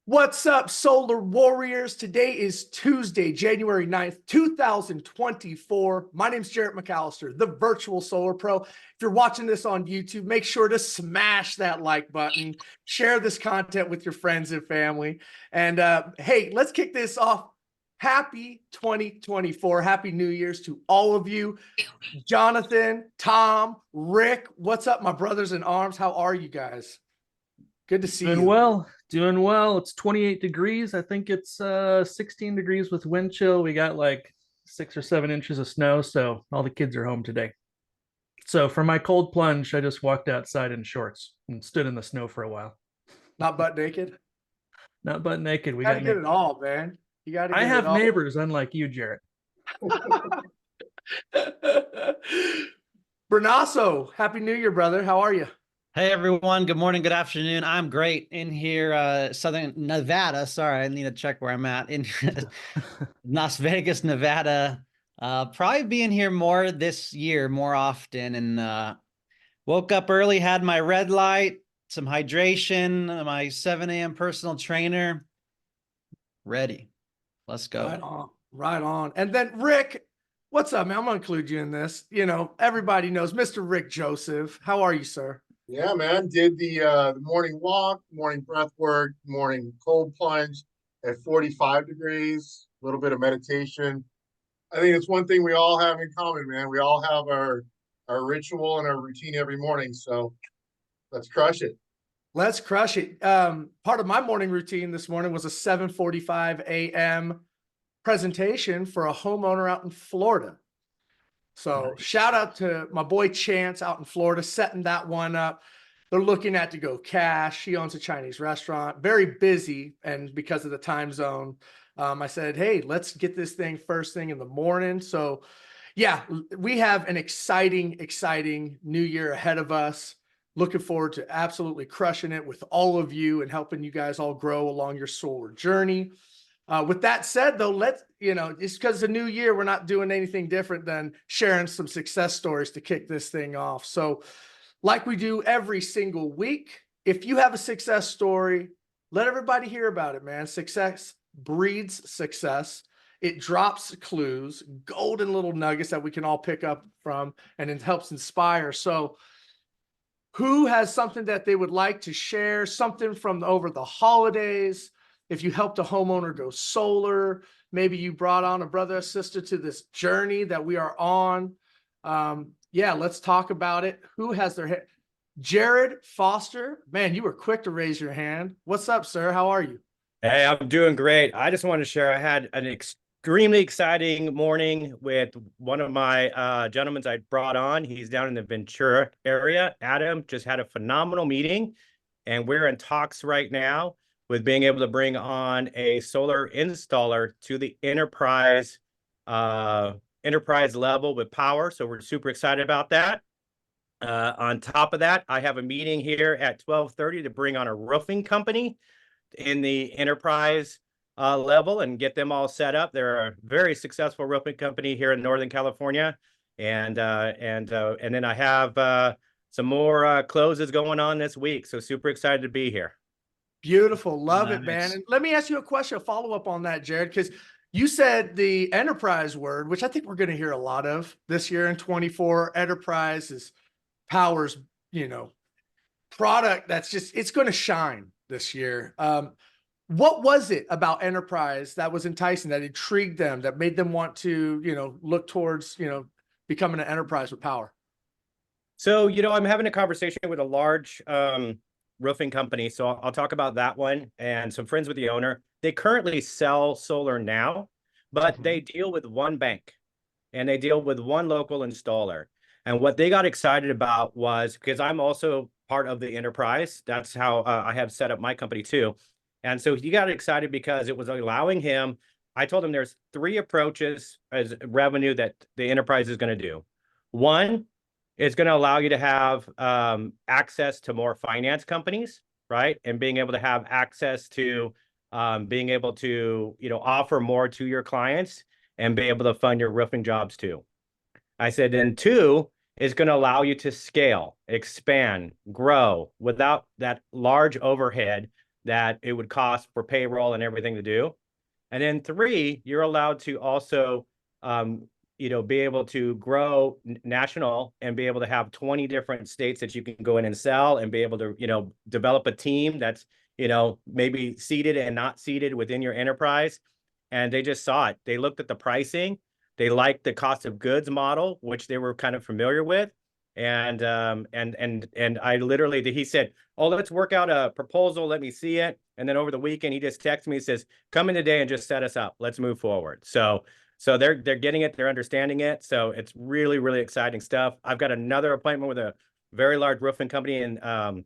What's up, Solar Warriors? Today is Tuesday, January 9th, 2024. My name's Jarrett McAllister, the virtual Solar Pro. If you're watching this on YouTube, make sure to smash that like button, share this content with your friends and family. And hey, let's kick this off. Happy 2024. Happy New Year's to all of you. Jonathan, Tom, Rick, what's up, my brothers in arms? How are you guys? Good to see Doing you. well, doing well. It's 28 degrees. I think it's 16 degrees with wind chill. We got like 6 or 7 inches of snow, so all the kids are home today. So for my cold plunge, I just walked outside in shorts and stood in the snow for a while. Not butt naked. Not butt naked. We Got to got get it neighbors. all, man. You got to I get it have all. neighbors, unlike you, Jarrett. Bernasso, Happy New Year, brother. How are you? Hey everyone, good morning, good afternoon. I'm great in here, Southern Nevada. Sorry, I need to check where I'm at in Las Vegas, Nevada. Probably being here more this year, more often. And woke up early, had my red light, some hydration, my 7 a.m. personal trainer. Ready. Let's go. Right on. Right on. And then Rick, what's up, man? I'm gonna include you in this. You know, everybody knows Mr. Rick Joseph. How are you, sir? Yeah, man. Did the morning walk, morning breath work, morning cold plunge at 45 degrees, a little bit of meditation. I think it's one thing we all have in common, man. We all have our ritual and our routine every morning. So let's crush it. Let's crush it. Part of my morning routine this morning was a 7:45 a.m. presentation for a homeowner out in Florida. So Nice. shout out to my boy Chance out in Florida, setting that one up. They're looking at to go cash. He owns a Chinese restaurant, very busy. And because of the time zone, I said, hey, let's get this thing first thing in the morning. So yeah, we have an exciting new year ahead of us. Looking forward to absolutely crushing it with all of you and helping you guys all grow along your solar journey. With that said, though, it's because the new year, we're not doing anything different than sharing some success stories to kick this thing off. So, like we do every single week, if you have a success story, let everybody hear about it, man. Success breeds success. It drops clues, golden little nuggets that we can all pick up from, and it helps inspire. So, who has something that they would like to share, something from over the holidays? If you helped a homeowner go solar, maybe you brought on a brother or sister to this journey that we are on. Yeah, let's talk about it. Who has their hand? Jared Foster, man, you were quick to raise your hand. What's up, sir? How are you? Hey, I'm doing great. I just wanted to share I had an extremely exciting morning with one of my gentlemen I brought on. He's down in the Ventura area. Adam just had a phenomenal meeting, and we're in talks right now with being able to bring on a solar installer to the enterprise level with Powur. So we're super excited about that. On top of that, I have a meeting here at 12:30 to bring on a roofing company in the enterprise level and get them all set up. They're a very successful roofing company here in Northern California. And then I have some more closes going on this week. So super excited to be here. Beautiful. Love it, man. Nice. And let me ask you a question, a follow-up on that, Jared, because you said the enterprise word, which I think we're going to hear a lot of this year in 24. Enterprise is Powur's, product that's just, it's going to shine this year. What was it about enterprise that was enticing, that intrigued them, that made them want to, look towards, becoming an enterprise with Powur? So, I'm having a conversation with a large roofing company. So I'll talk about that one and some friends with the owner. They currently sell solar now, but they deal with one bank and they deal with one local installer. And what they got excited about was, because I'm also part of the enterprise, that's how I have set up my company too. And so he got excited because it was allowing him, I told him there's 3 approaches as revenue that the enterprise is going to do. One, it's going to allow you to have access to more finance companies, right? And being able to have access to being able to, offer more to your clients and be able to fund your roofing jobs too. I said, then 2 is going to allow you to scale, expand, grow without that large overhead that it would cost for payroll and everything to do. And then 3, you're allowed to also, be able to grow national and be able to have 20 different states that you can go in and sell and be able to, develop a team that's, maybe seated and not seated within your enterprise. And they just saw it. They looked at the pricing. They liked the cost of goods model, which they were kind of familiar with. And I literally, he said, "Oh, let's work out a proposal. Let me see it." And then over the weekend, he just texted me, says, "Come in today and just set us up. Let's move forward." So they're getting it, they're understanding it. So it's really, really exciting stuff. I've got another appointment with a very large roofing company in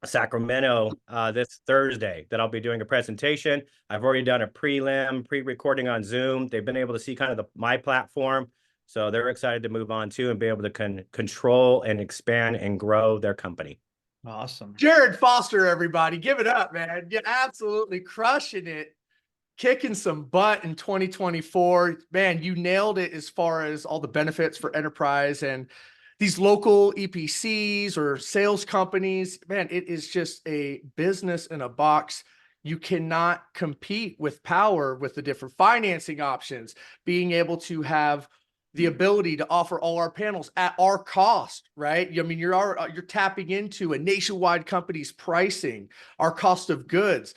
Sacramento this Thursday that I'll be doing a presentation. I've already done a pre-recording on Zoom. They've been able to see kind of my platform. So they're excited to move on too and be able to control and expand and grow their company. Awesome. Jared Foster, everybody, give it up, man. You're absolutely crushing it, kicking some butt in 2024. Man, you nailed it as far as all the benefits for enterprise and these local EPCs or sales companies. Man, it is just a business in a box. You cannot compete with Powur with the different financing options, being able to have the ability to offer all our panels at our cost, right? I mean, you're tapping into a nationwide company's pricing, our cost of goods.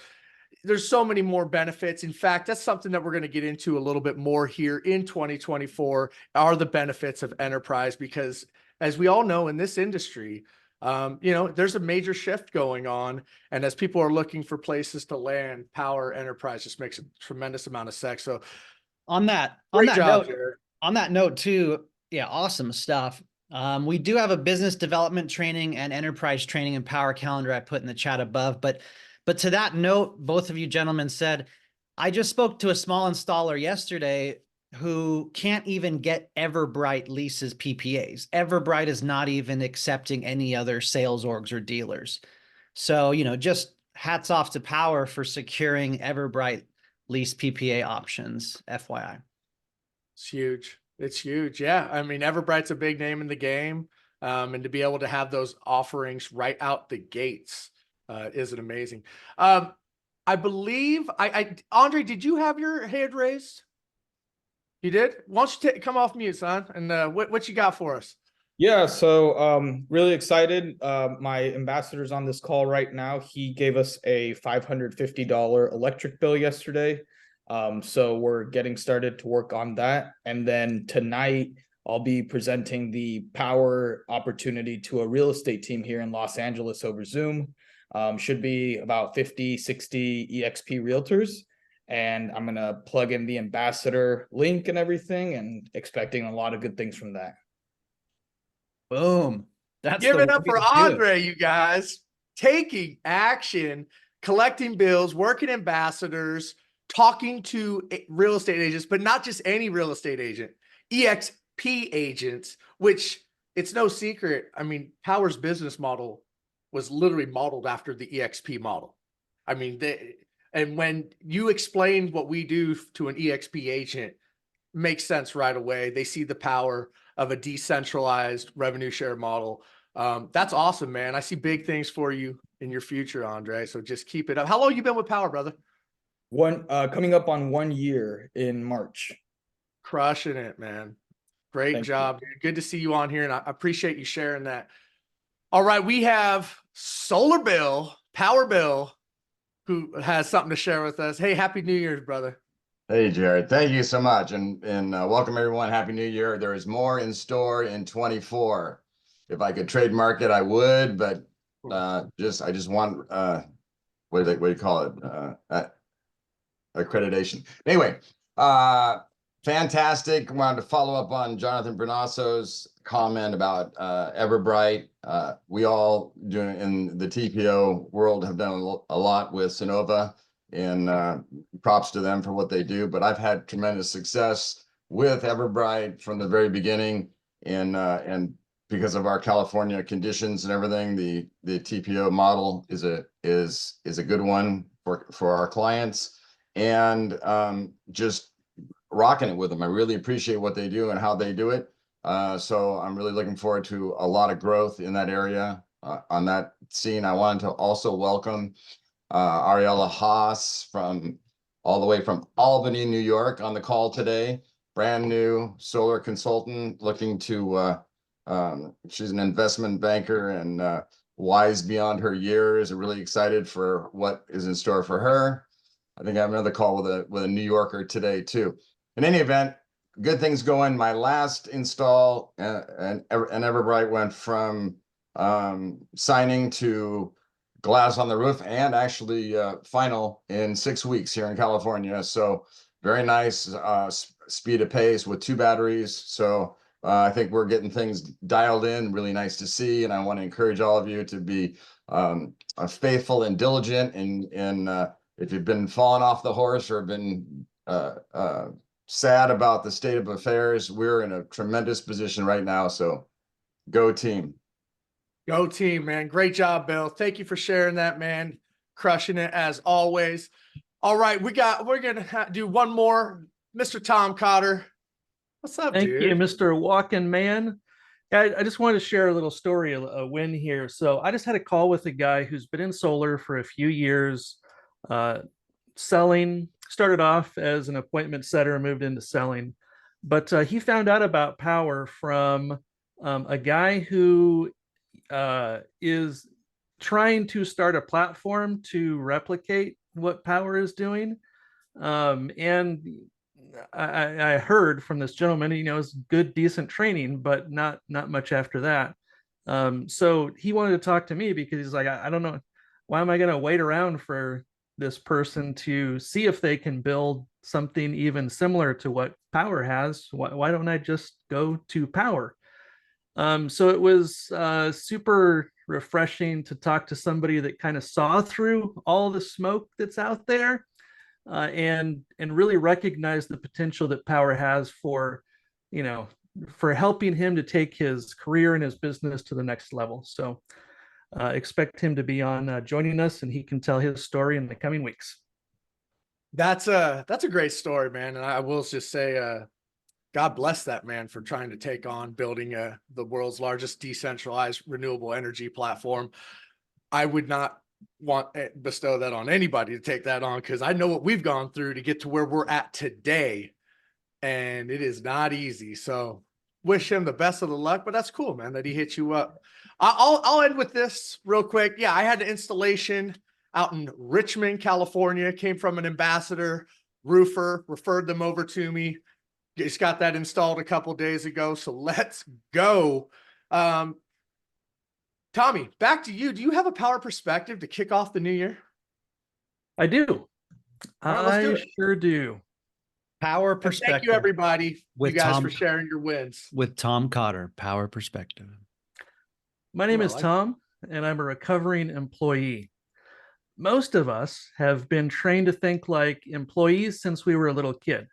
There's so many more benefits. In fact, that's something that we're going to get into a little bit more here in 2024 are the benefits of enterprise, because as we all know in this industry, there's a major shift going on. And as people are looking for places to land, Powur Enterprise just makes a tremendous amount of sense. So on that job, note, Jared. On that note too, yeah, awesome stuff. We do have a business development training and enterprise training and Powur calendar I put in the chat above. But to that note, both of you gentlemen said, I just spoke to a small installer yesterday who can't even get Everbright leases PPAs. Everbright is not even accepting any other sales orgs or dealers. So, just hats off to Powur for securing Everbright lease PPA options, FYI. It's huge. It's huge. Yeah. I mean, Everbright's a big name in the game. And to be able to have those offerings right out the gates isn't amazing. I believe Andre, did you have your hand raised? You did? Why don't you come off mute, son? And what you got for us? Yeah, so really excited. My ambassador's on this call right now. He gave us a $550 electric bill yesterday. So we're getting started to work on that. And then tonight, I'll be presenting the Powur opportunity to a real estate team here in Los Angeles over Zoom. Should be about 50, 60 EXP realtors. And I'm going to plug in the ambassador link and everything and expecting a lot of good things from that. Boom. Give it up for Andre, you guys. Taking action, collecting bills, working ambassadors, talking to real estate agents, but not just any real estate agent, EXP agents, which it's no secret. I mean, Powur's business model was literally modeled after the EXP model. I mean, and when you explained what we do to an EXP agent, makes sense right away. They see the power of a decentralized revenue share model. That's awesome, man. I see big things for you in your future, Andre. So just keep it up. How long you been with Powur, brother? Coming up on 1 year in March. Crushing it, man. Great job, dude. Good to see you on here, and I appreciate you sharing that. All right, we have Solar Bill, Powur Bill, who has something to share with us. Hey, Happy New Year's, brother. Hey, Jared. Thank you so much, and welcome everyone. Happy New Year. There is more in store in 24. If I could trademark it, I would, but I just want what do you call it? Accreditation. Anyway, fantastic. Wanted to follow up on Jonathan Bernasso's comment about Everbright. We all in the TPO world have done a lot with Sunnova, and props to them for what they do. But I've had tremendous success with Everbright from the very beginning, and because of our California conditions and everything, the TPO model is a good one for our clients. And just rocking it with them. I really appreciate what they do and how they do it. So I'm really looking forward to a lot of growth in that area on that scene. I wanted to also welcome Ariella Haas from all the way from Albany, New York on the call today. Brand new solar consultant looking to, she's an investment banker and wise beyond her years. Really excited for what is in store for her. I think I have another call with a New Yorker today too. In any event, good things going. My last install and Everbright went from signing to glass on the roof and actually final in 6 weeks here in California. So very nice speed of pace with 2 batteries. So I think we're getting things dialed in. Really nice to see. And I want to encourage all of you to be faithful and diligent. And if you've been falling off the horse or been sad about the state of affairs, we're in a tremendous position right now. So go team. Go team, man. Great job, Bill. Thank you for sharing that, man. Crushing it as always. All right, we're gonna do one more. Mr. Tom Cotter. What's up, Thank dude? you, Mr. Walking Man. I just wanted to share a little story, a win here. So I just had a call with a guy who's been in solar for a few years, selling, started off as an appointment setter and moved into selling. But he found out about Powur from a guy who is trying to start a platform to replicate what Powur is doing. And I heard from this gentleman, it's good, decent training, but not much after that. So he wanted to talk to me because he's like, I don't know, why am I going to wait around for this person to see if they can build something even similar to what Powur has? Why don't I just go to Powur? So it was super refreshing to talk to somebody that kind of saw through all the smoke that's out there, and really recognize the potential that Powur has for, for helping him to take his career and his business to the next level. So expect him to be on joining us, and he can tell his story in the coming weeks. That's a great story, man. And I will just say, God bless that man for trying to take on building the world's largest decentralized renewable energy platform. I would not want to bestow that on anybody to take that on, because I know what we've gone through to get to where we're at today, and it is not easy. So wish him the best of the luck, but that's cool, man, that he hit you up. I'll end with this real quick. Yeah, I had an installation out in Richmond, California. Came from an ambassador roofer, referred them over to me. Just got that installed a couple days ago. So let's go. Tommy, back to you. Do you have a Powur perspective to kick off the new year? I do. Right, let's do it. Sure do. Powur And perspective. thank you, everybody, With you guys Tom- for sharing your wins. With Tom Cotter, Powur perspective. My name Ooh, I is like Tom, and I'm a recovering employee. Most of us have been trained to think like employees since we were a little kid.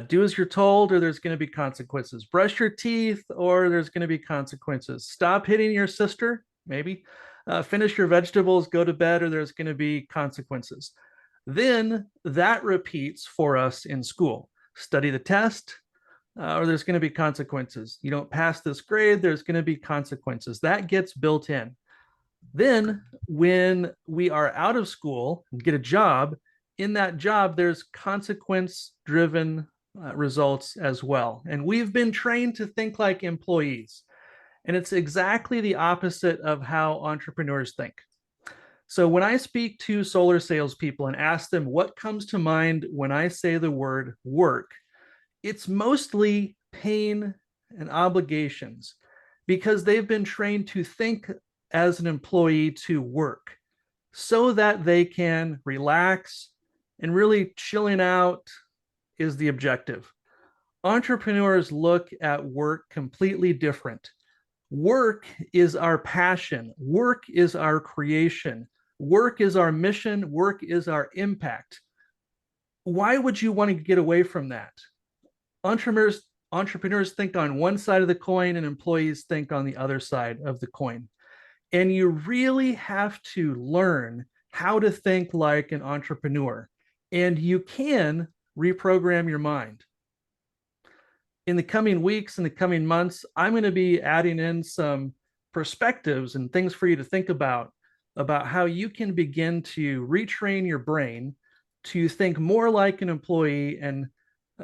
Do as you're told, or there's going to be consequences. Brush your teeth, or there's going to be consequences. Stop hitting your sister, maybe. Finish your vegetables, go to bed, or there's going to be consequences. Then that repeats for us in school. Study the test, or there's going to be consequences. You don't pass this grade, there's going to be consequences. That gets built in. Then when we are out of school and get a job, in that job, there's consequence-driven results as well. And we've been trained to think like employees. And it's exactly the opposite of how entrepreneurs think. So when I speak to solar salespeople and ask them what comes to mind when I say the word work, it's mostly pain and obligations, because they've been trained to think as an employee to work so that they can relax, and really chilling out is the objective. Entrepreneurs look at work completely different. Work is our passion. Work is our creation. Work is our mission. Work is our impact. Why would you want to get away from that? Entrepreneurs think on one side of the coin, and employees think on the other side of the coin. And you really have to learn how to think like an entrepreneur. And you can reprogram your mind. In the coming weeks, in the coming months, I'm going to be adding in some perspectives and things for you to think about about how you can begin to retrain your brain to think more like an employee and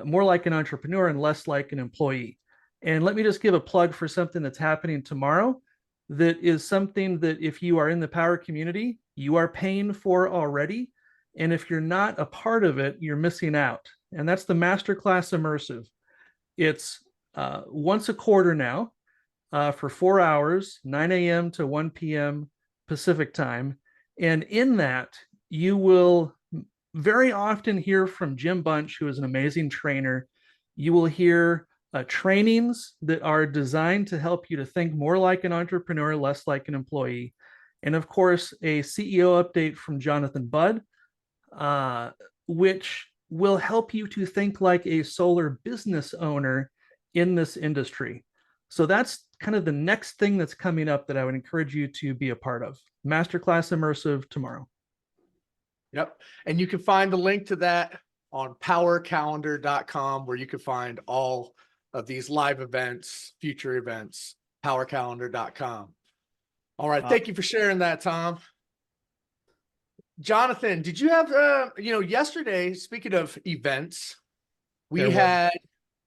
more like an entrepreneur and less like an employee. And let me just give a plug for something that's happening tomorrow. That is something that if you are in the Powur community, you are paying for already. And if you're not a part of it, you're missing out. And that's the Masterclass Immersive. It's once a quarter now for 4 hours, 9 a.m. to 1 p.m. Pacific time. And in that, you will very often hear from Jim Bunch, who is an amazing trainer. You will hear trainings that are designed to help you to think more like an entrepreneur, less like an employee. And of course, a CEO update from Jonathan Budd, which will help you to think like a solar business owner in this industry. So that's kind of the next thing that's coming up that I would encourage you to be a part of. Masterclass Immersive tomorrow. Yep. And you can find the link to that on powurcalendar.com, where you can find all of these live events, future events, powurcalendar.com. All right. Thank you for sharing that, Tom. Jonathan, did you have, yesterday, speaking of events, we had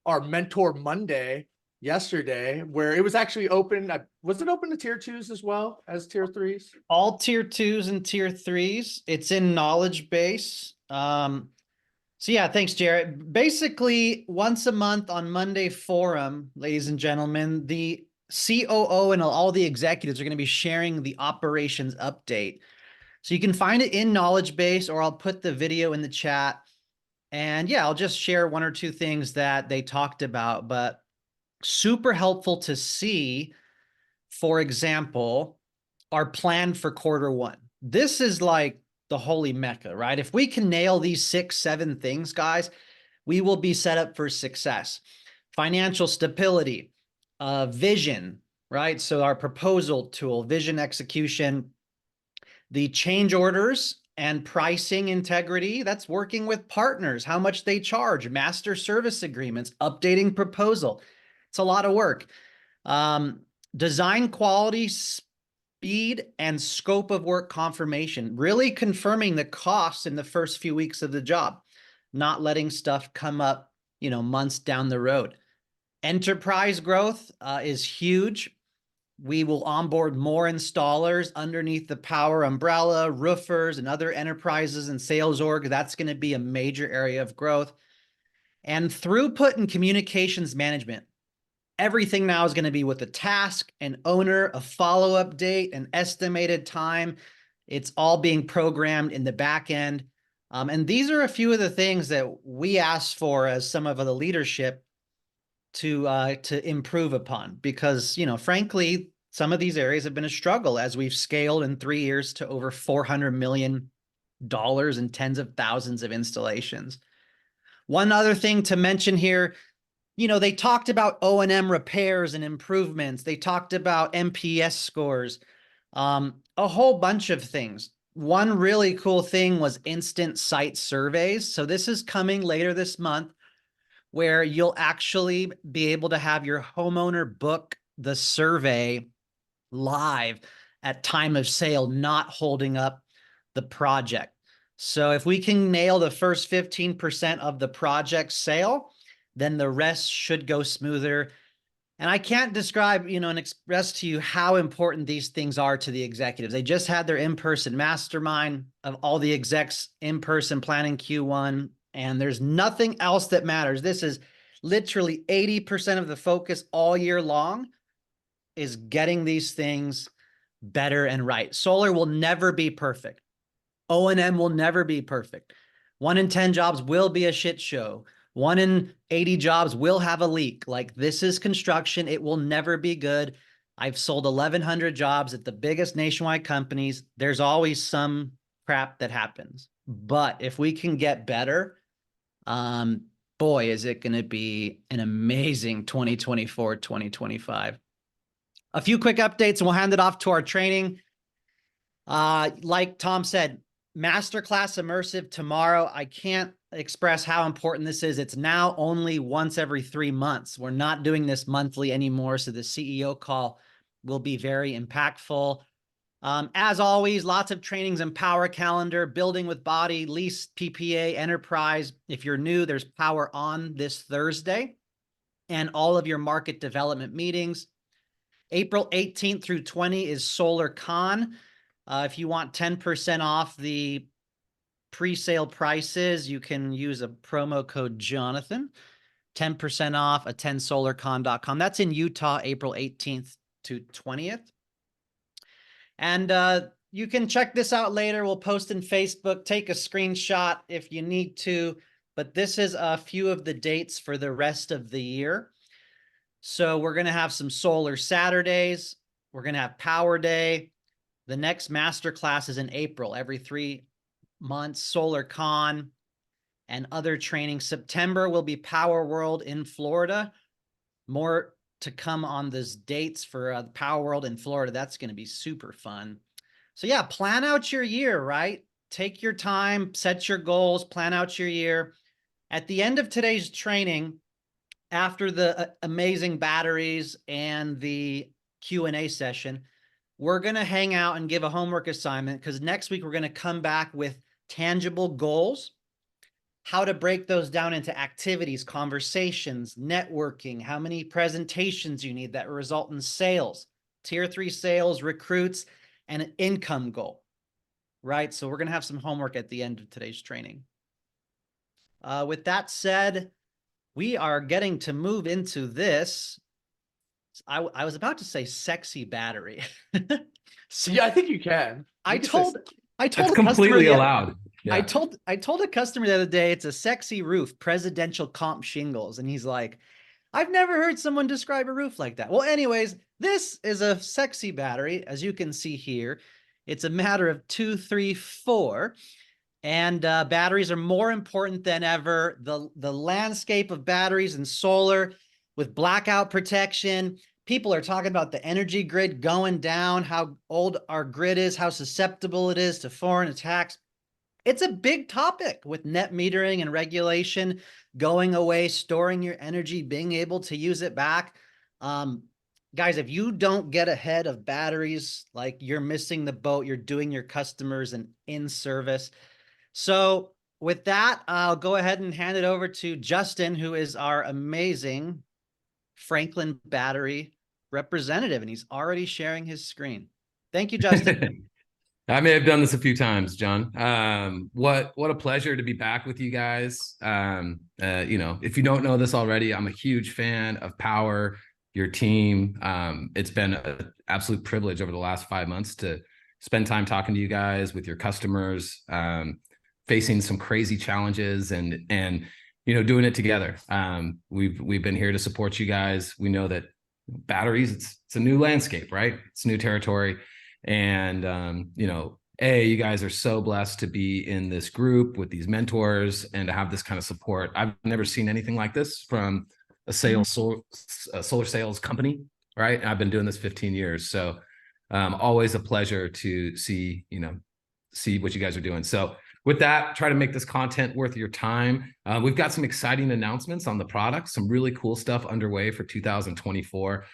our Mentor Monday yesterday, where it was actually open. Was it open to tier 2s as well as tier 3s? All tier 2s and tier 3s. It's in knowledge base. So yeah, thanks, Jared. Basically, once a month on Monday Forum, ladies and gentlemen, the COO and all the executives are going to be sharing the operations update. So you can find it in knowledge base, or I'll put the video in the chat. And yeah, I'll just share 1 or 2 things that they talked about, but super helpful to see. For example, our plan for Q1. This is like the holy mecca, right? If we can nail these 6, 7 things, guys, we will be set up for success. Financial stability, vision, right? So our proposal tool, vision execution, the change orders and pricing integrity, that's working with partners, how much they charge, master service agreements, updating proposal. It's a lot of work. Design quality, speed, and scope of work confirmation, really confirming the costs in the first few weeks of the job, not letting stuff come up, months down the road. Enterprise growth is huge. We will onboard more installers underneath the Powur umbrella, roofers, and other enterprises and sales org. That's going to be a major area of growth. And throughput and communications management. Everything now is going to be with a task, an owner, a follow-up date, an estimated time. It's all being programmed in the back end. And these are a few of the things that we asked for as some of the leadership to improve upon, because, frankly, some of these areas have been a struggle as we've scaled in 3 years to over $400 million and tens of thousands of installations. One other thing to mention here, they talked about O&M repairs and improvements. They talked about NPS scores, a whole bunch of things. One really cool thing was instant site surveys. So this is coming later this month, where you'll actually be able to have your homeowner book the survey live at time of sale, not holding up the project. So if we can nail the first 15% of the project sale, then the rest should go smoother. And I can't describe, and express to you how important these things are to the executives. They just had their in-person mastermind of all the execs in-person planning Q1, and there's nothing else that matters. This is literally 80% of the focus all year long, is getting these things better and right. Solar will never be perfect. O&M will never be perfect. 1 in 10 jobs will be a shit show. 1 in 80 jobs will have a leak. Like, this is construction. It will never be good. I've sold 1,100 jobs at the biggest nationwide companies. There's always some crap that happens. But if we can get better, boy, is it going to be an amazing 2024, 2025. A few quick updates and we'll hand it off to our training. Like Tom said, Masterclass Immersive tomorrow. I can't express how important this is. It's now only once every 3 months. We're not doing this monthly anymore, so the CEO call will be very impactful. As always, lots of trainings and Powur calendar, building with body, lease, PPA, enterprise. If you're new, there's Powur on this Thursday, and all of your market development meetings. April 18th through 20 is Solar Con. If you want 10% off the pre-sale prices, you can use a promo code Jonathan. 10% off, attendsolarcon.com. That's in Utah, April 18th to 20th. And you can check this out later. We'll post in Facebook. Take a screenshot if you need to. But this is a few of the dates for the rest of the year. So we're going to have some solar Saturdays. We're going to have Powur Day. The next masterclass is in April, every 3 months, Solar Con and other training. September will be Powur World in Florida. More to come on those dates for Powur World in Florida. That's going to be super fun. So yeah, plan out your year, right? Take your time, set your goals, plan out your year. At the end of today's training, after the amazing batteries and the Q&A session, we're going to hang out and give a homework assignment, because next week we're going to come back with tangible goals, how to break those down into activities, conversations, networking, how many presentations you need that result in sales, tier 3 sales, recruits, and an income goal, right? So we're going to have some homework at the end of today's training. With that said, we are getting to move into this. I was about to say sexy battery. So, yeah, I think you can. I told That's a customer completely allowed. Yeah. I told a customer the other day, it's a sexy roof, presidential comp shingles. And he's like, I've never heard someone describe a roof like that. Well, anyways, this is a sexy battery. As you can see here, it's a matter of 2, 3, 4. And batteries are more important than ever. The landscape of batteries and solar with blackout protection. People are talking about the energy grid going down, how old our grid is, how susceptible it is to foreign attacks. It's a big topic with net metering and regulation going away, storing your energy, being able to use it back. Guys, if you don't get ahead of batteries, like, you're missing the boat. You're doing your customers an in-service. So with that, I'll go ahead and hand it over to Justin, who is our amazing Franklin battery representative, and he's already sharing his screen. Thank you, Justin. I may have done this a few times, John. What a pleasure to be back with you guys. If you don't know this already, I'm a huge fan of Powur, your team. It's been an absolute privilege over the last 5 months to spend time talking to you guys, with your customers, facing some crazy challenges and doing it together. We've been here to support you guys. We know that batteries, it's a new landscape, right? It's new territory. And, you guys are so blessed to be in this group with these mentors and to have this kind of support. I've never seen anything like this from a solar sales company, right? And I've been doing this 15 years. So always a pleasure to see what you guys are doing. So with that, try to make this content worth your time. We've got some exciting announcements on the products, some really cool stuff underway for 2024.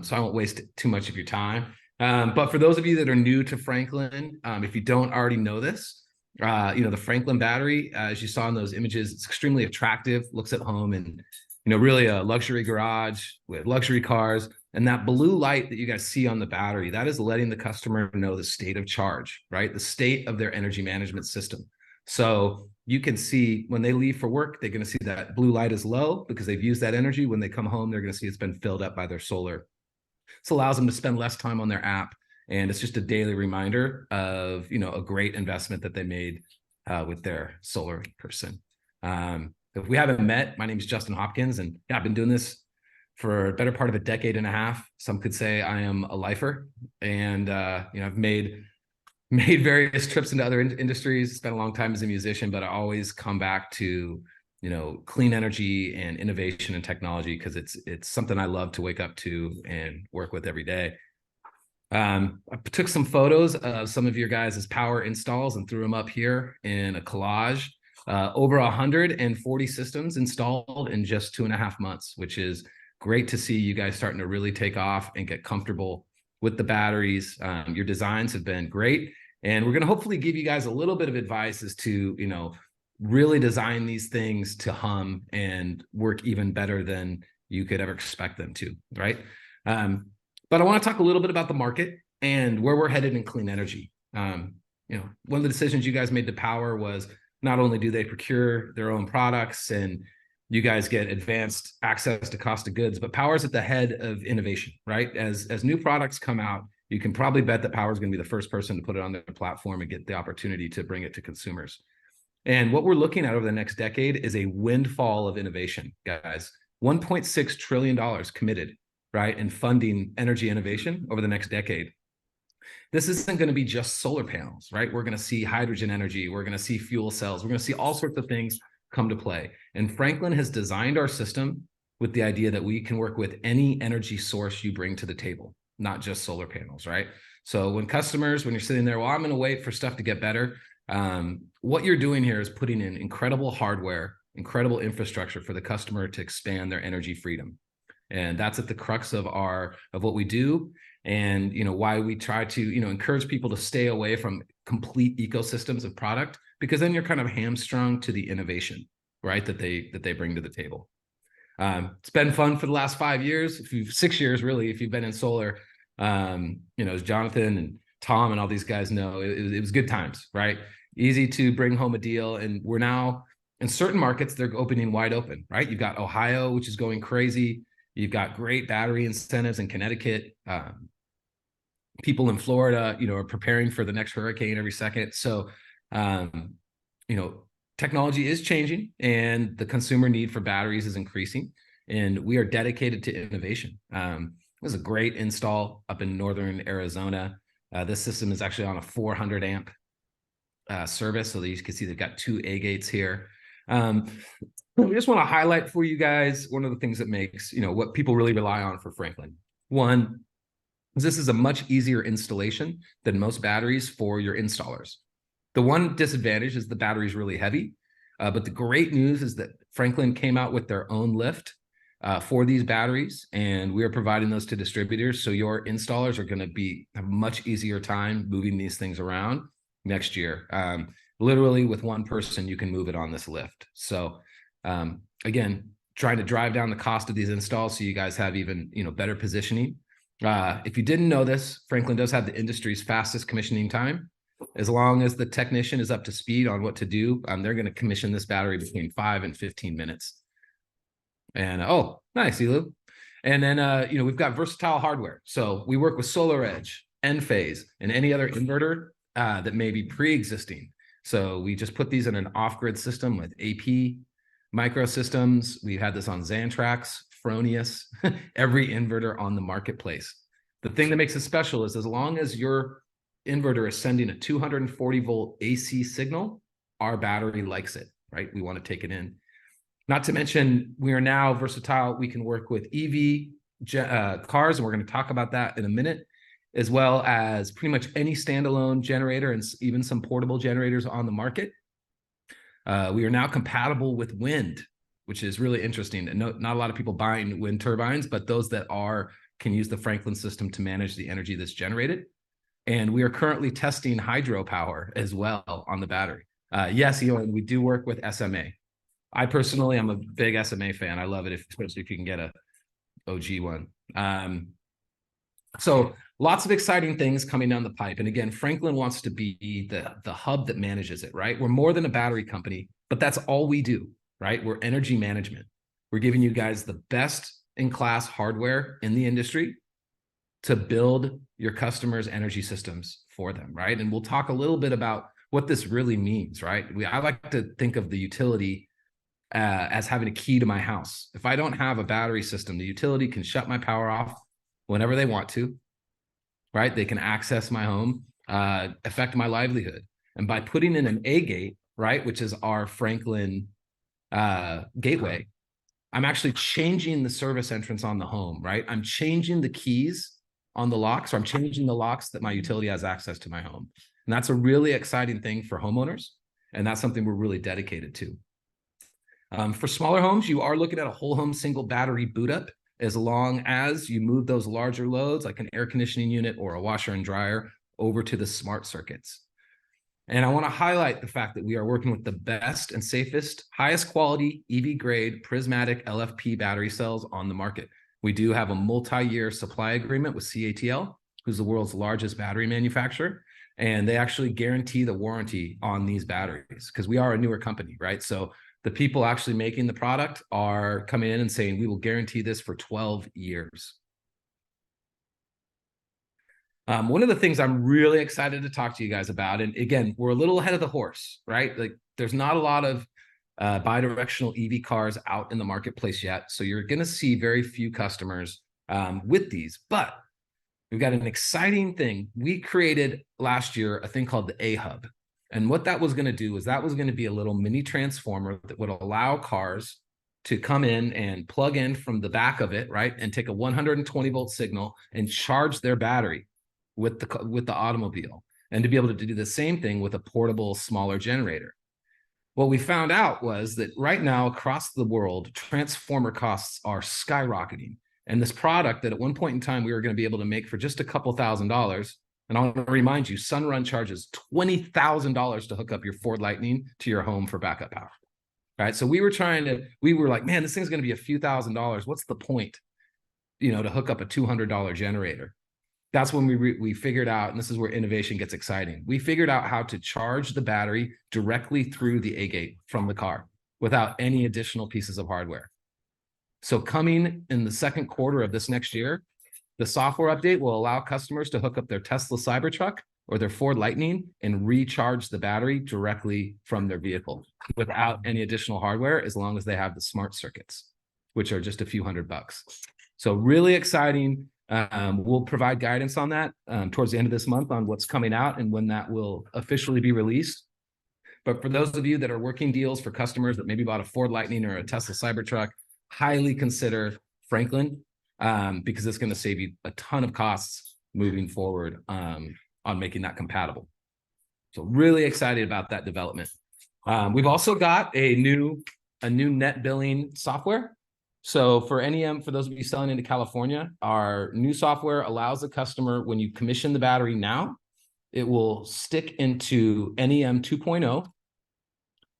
So I won't waste too much of your time. But for those of you that are new to Franklin, if you don't already know this, the Franklin battery, as you saw in those images, it's extremely attractive, looks at home and, really a luxury garage with luxury cars. And that blue light that you guys see on the battery, that is letting the customer know the state of charge, right? The state of their energy management system. So you can see when they leave for work, they're going to see that blue light is low because they've used that energy. When they come home, they're going to see it's been filled up by their solar. This allows them to spend less time on their app. And it's just a daily reminder of, a great investment that they made with their solar person. If we haven't met, my name is Justin Hopkins, and I've been doing this for a better part of a decade and a half. Some could say I am a lifer, and I've made various trips into other industries, spent a long time as a musician, but I always come back to clean energy and innovation and technology because it's something I love to wake up to and work with every day. I took some photos of some of your guys' Powur installs and threw them up here in a collage. Over 140 systems installed in just 2.5 months, which is great to see you guys starting to really take off and get comfortable with the batteries. Your designs have been great. And we're going to hopefully give you guys a little bit of advice as to, really design these things to hum and work even better than you could ever expect them to, right? But I want to talk a little bit about the market and where we're headed in clean energy. One of the decisions you guys made to Powur was not only do they procure their own products and you guys get advanced access to cost of goods, but Powur's at the head of innovation, right? As new products come out, you can probably bet that Powur's going to be the first person to put it on their platform and get the opportunity to bring it to consumers. And what we're looking at over the next decade is a windfall of innovation, guys. $1.6 trillion committed, right, in funding energy innovation over the next decade. This isn't going to be just solar panels, right? We're going to see hydrogen energy. We're going to see fuel cells. We're going to see all sorts of things come to play. And Franklin has designed our system with the idea that we can work with any energy source you bring to the table, not just solar panels, right? So when you're sitting there, well, I'm going to wait for stuff to get better. What you're doing here is putting in incredible hardware, incredible infrastructure for the customer to expand their energy freedom. And that's at the crux of what we do. And, why we try to, encourage people to stay away from complete ecosystems of product, because then you're kind of hamstrung to the innovation, right? That they bring to the table. It's been fun for the last 5 years, 6 years, really, if you've been in solar, as Jonathan and Tom and all these guys know, it was good times, right? Easy to bring home a deal. And we're now in certain markets, they're opening wide open, right? You've got Ohio, which is going crazy. You've got great battery incentives in Connecticut. People in Florida, are preparing for the next hurricane every second. So, technology is changing and the consumer need for batteries is increasing. And we are dedicated to innovation. It was a great install up in northern Arizona. This system is actually on a 400 amp service. So that you can see they've got 2 A gates here. We just want to highlight for you guys one of the things that makes, what people really rely on for Franklin. One, this is a much easier installation than most batteries for your installers. The one disadvantage is the battery is really heavy, but the great news is that Franklin came out with their own lift for these batteries, and we are providing those to distributors. So your installers are going to have a much easier time moving these things around next year. Literally with one person, you can move it on this lift. So again, trying to drive down the cost of these installs so you guys have even, better positioning. If you didn't know this, Franklin does have the industry's fastest commissioning time. As long as the technician is up to speed on what to do, they're going to commission this battery between 5 and 15 minutes. And oh, nice, Elu. And then we've got versatile hardware. So we work with SolarEdge, Enphase, and any other inverter that may be pre-existing. So we just put these in an off-grid system with AP microsystems. We've had this on Xantrax, Fronius, every inverter on the marketplace. The thing that makes it special is as long as your inverter is sending a 240 volt AC signal, our battery likes it, right? We want to take it in. Not to mention, we are now versatile. We can work with EV cars, and we're going to talk about that in a minute, as well as pretty much any standalone generator and even some portable generators on the market. We are now compatible with wind, which is really interesting. And not a lot of people buying wind turbines, but those that are can use the Franklin system to manage the energy that's generated. And we are currently testing hydropower as well on the battery. Yes, we do work with SMA. I personally, I'm a big SMA fan. I love it, especially if you can get a OG one. So lots of exciting things coming down the pipe. And again, Franklin wants to be the hub that manages it, right? We're more than a battery company, but that's all we do, right? We're energy management. We're giving you guys the best in class hardware in the industry to build your customers' energy systems for them, right? And we'll talk a little bit about what this really means, right? I like to think of the utility as having a key to my house. If I don't have a battery system, the utility can shut my power off whenever they want to, right? They can access my home, affect my livelihood. And by putting in an A gate, right, which is our Franklin gateway, I'm actually changing the service entrance on the home, right? I'm changing the keys on the locks, or I'm changing the locks that my utility has access to my home. And that's a really exciting thing for homeowners. And that's something we're really dedicated to. For smaller homes, you are looking at a whole home single battery boot up. as long as you move those larger loads like an air conditioning unit or a washer and dryer over to the smart circuits. And I want to highlight the fact that we are working with the best and safest, highest quality EV grade prismatic LFP battery cells on the market. We do have a multi-year supply agreement with CATL, who's the world's largest battery manufacturer. And they actually guarantee the warranty on these batteries because we are a newer company, right? So the people actually making the product are coming in and saying, we will guarantee this for 12 years. One of the things I'm really excited to talk to you guys about, and again, we're a little ahead of the horse, right? Like there's not a lot of bi-directional EV cars out in the marketplace yet. So you're going to see very few customers with these, but we've got an exciting thing. We created last year a thing called the A-Hub. And what that was going to do is that was going to be a little mini transformer that would allow cars to come in and plug in from the back of it, right? And take a 120 volt signal and charge their battery with the automobile, and to be able to do the same thing with a portable, smaller generator. What we found out was that right now across the world, transformer costs are skyrocketing. And this product that at one point in time we were going to be able to make for just a couple $1,000s, and I want to remind you, Sunrun charges $20,000 to hook up your Ford Lightning to your home for backup power. Right? So we were like, man, this thing's going to be a few $1,000s. What's the point, to hook up a $200 generator? That's when we figured out, and this is where innovation gets exciting. We figured out how to charge the battery directly through the A-gate from the car without any additional pieces of hardware. So coming in the second quarter of this next year, the software update will allow customers to hook up their Tesla Cybertruck or their Ford Lightning and recharge the battery directly from their vehicle without any additional hardware, as long as they have the smart circuits, which are just a few $100. So really exciting. We'll provide guidance on that towards the end of this month on what's coming out and when that will officially be released. But for those of you that are working deals for customers that maybe bought a Ford Lightning or a Tesla Cybertruck, highly consider Franklin because it's going to save you a ton of costs moving forward on making that compatible. So really excited about that development. We've also got a new net billing software. So for NEM, for those of you selling into California, our new software allows the customer, when you commission the battery now, it will stick into NEM 2.0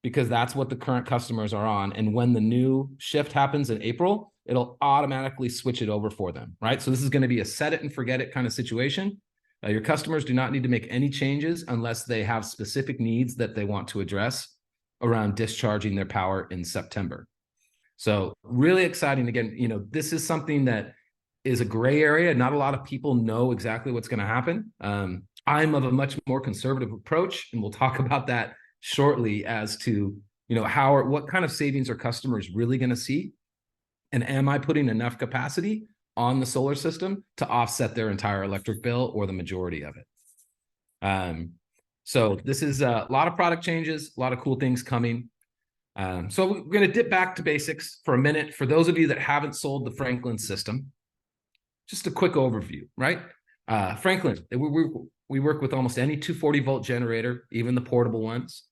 because that's what the current customers are on. And when the new shift happens in April, it'll automatically switch it over for them, right? So this is going to be a set it and forget it kind of situation. Your customers do not need to make any changes unless they have specific needs that they want to address around discharging their power in September. So really exciting. Again, this is something that is a gray area. Not a lot of people know exactly what's going to happen. I'm of a much more conservative approach, and we'll talk about that shortly as to, what kind of savings are customers really going to see? And am I putting enough capacity on the solar system to offset their entire electric bill or the majority of it? So this is a lot of product changes, a lot of cool things coming. So we're going to dip back to basics for a minute. For those of you that haven't sold the Franklin system, just a quick overview, right? Franklin, we work with almost any 240 volt generator, even the portable ones.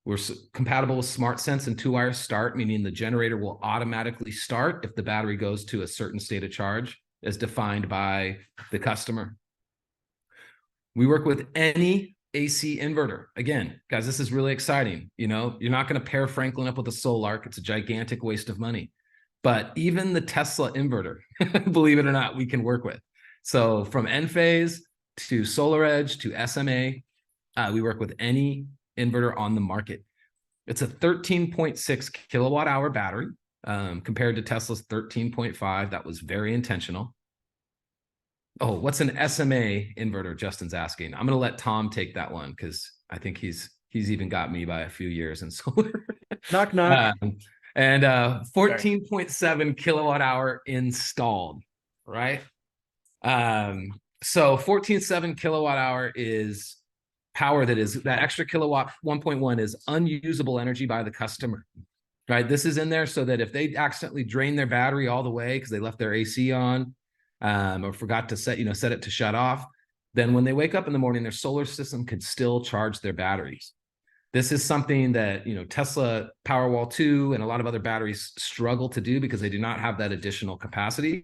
We're compatible with SmartSense and 2-wire start, meaning the generator will automatically start if the battery goes to a certain state of charge as defined by the customer. We work with any AC inverter. Again, guys, this is really exciting. You're not going to pair Franklin up with a Solark. It's a gigantic waste of money. But even the Tesla inverter, believe it or not, we can work with. So from Enphase to SolarEdge to SMA, we work with any inverter on the market. It's a 13.6 kilowatt hour battery compared to Tesla's 13.5. That was very intentional. Oh, what's an SMA inverter? Justin's asking. I'm going to let Tom take that one because I think he's even got me by a few years in solar. Knock, knock. And 14.7 kilowatt hour installed, right? So 14.7 kilowatt hour is power that extra kilowatt 1.1 is unusable energy by the customer, right? This is in there so that if they accidentally drain their battery all the way because they left their AC on or forgot to set it to shut off, then when they wake up in the morning, their solar system could still charge their batteries. This is something that, Tesla Powerwall 2 and a lot of other batteries struggle to do because they do not have that additional capacity.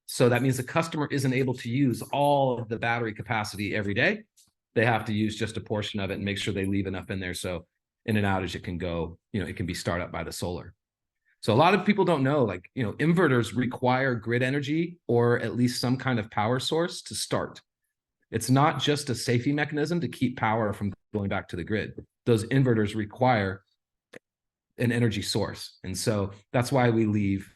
So that means the customer isn't able to use all of the battery capacity every day. They have to use just a portion of it and make sure they leave enough in there. So in an outage, it can go, it can be start up by the solar. So a lot of people don't know, inverters require grid energy or at least some kind of power source to start. It's not just a safety mechanism to keep power from going back to the grid. Those inverters require an energy source. And so that's why we leave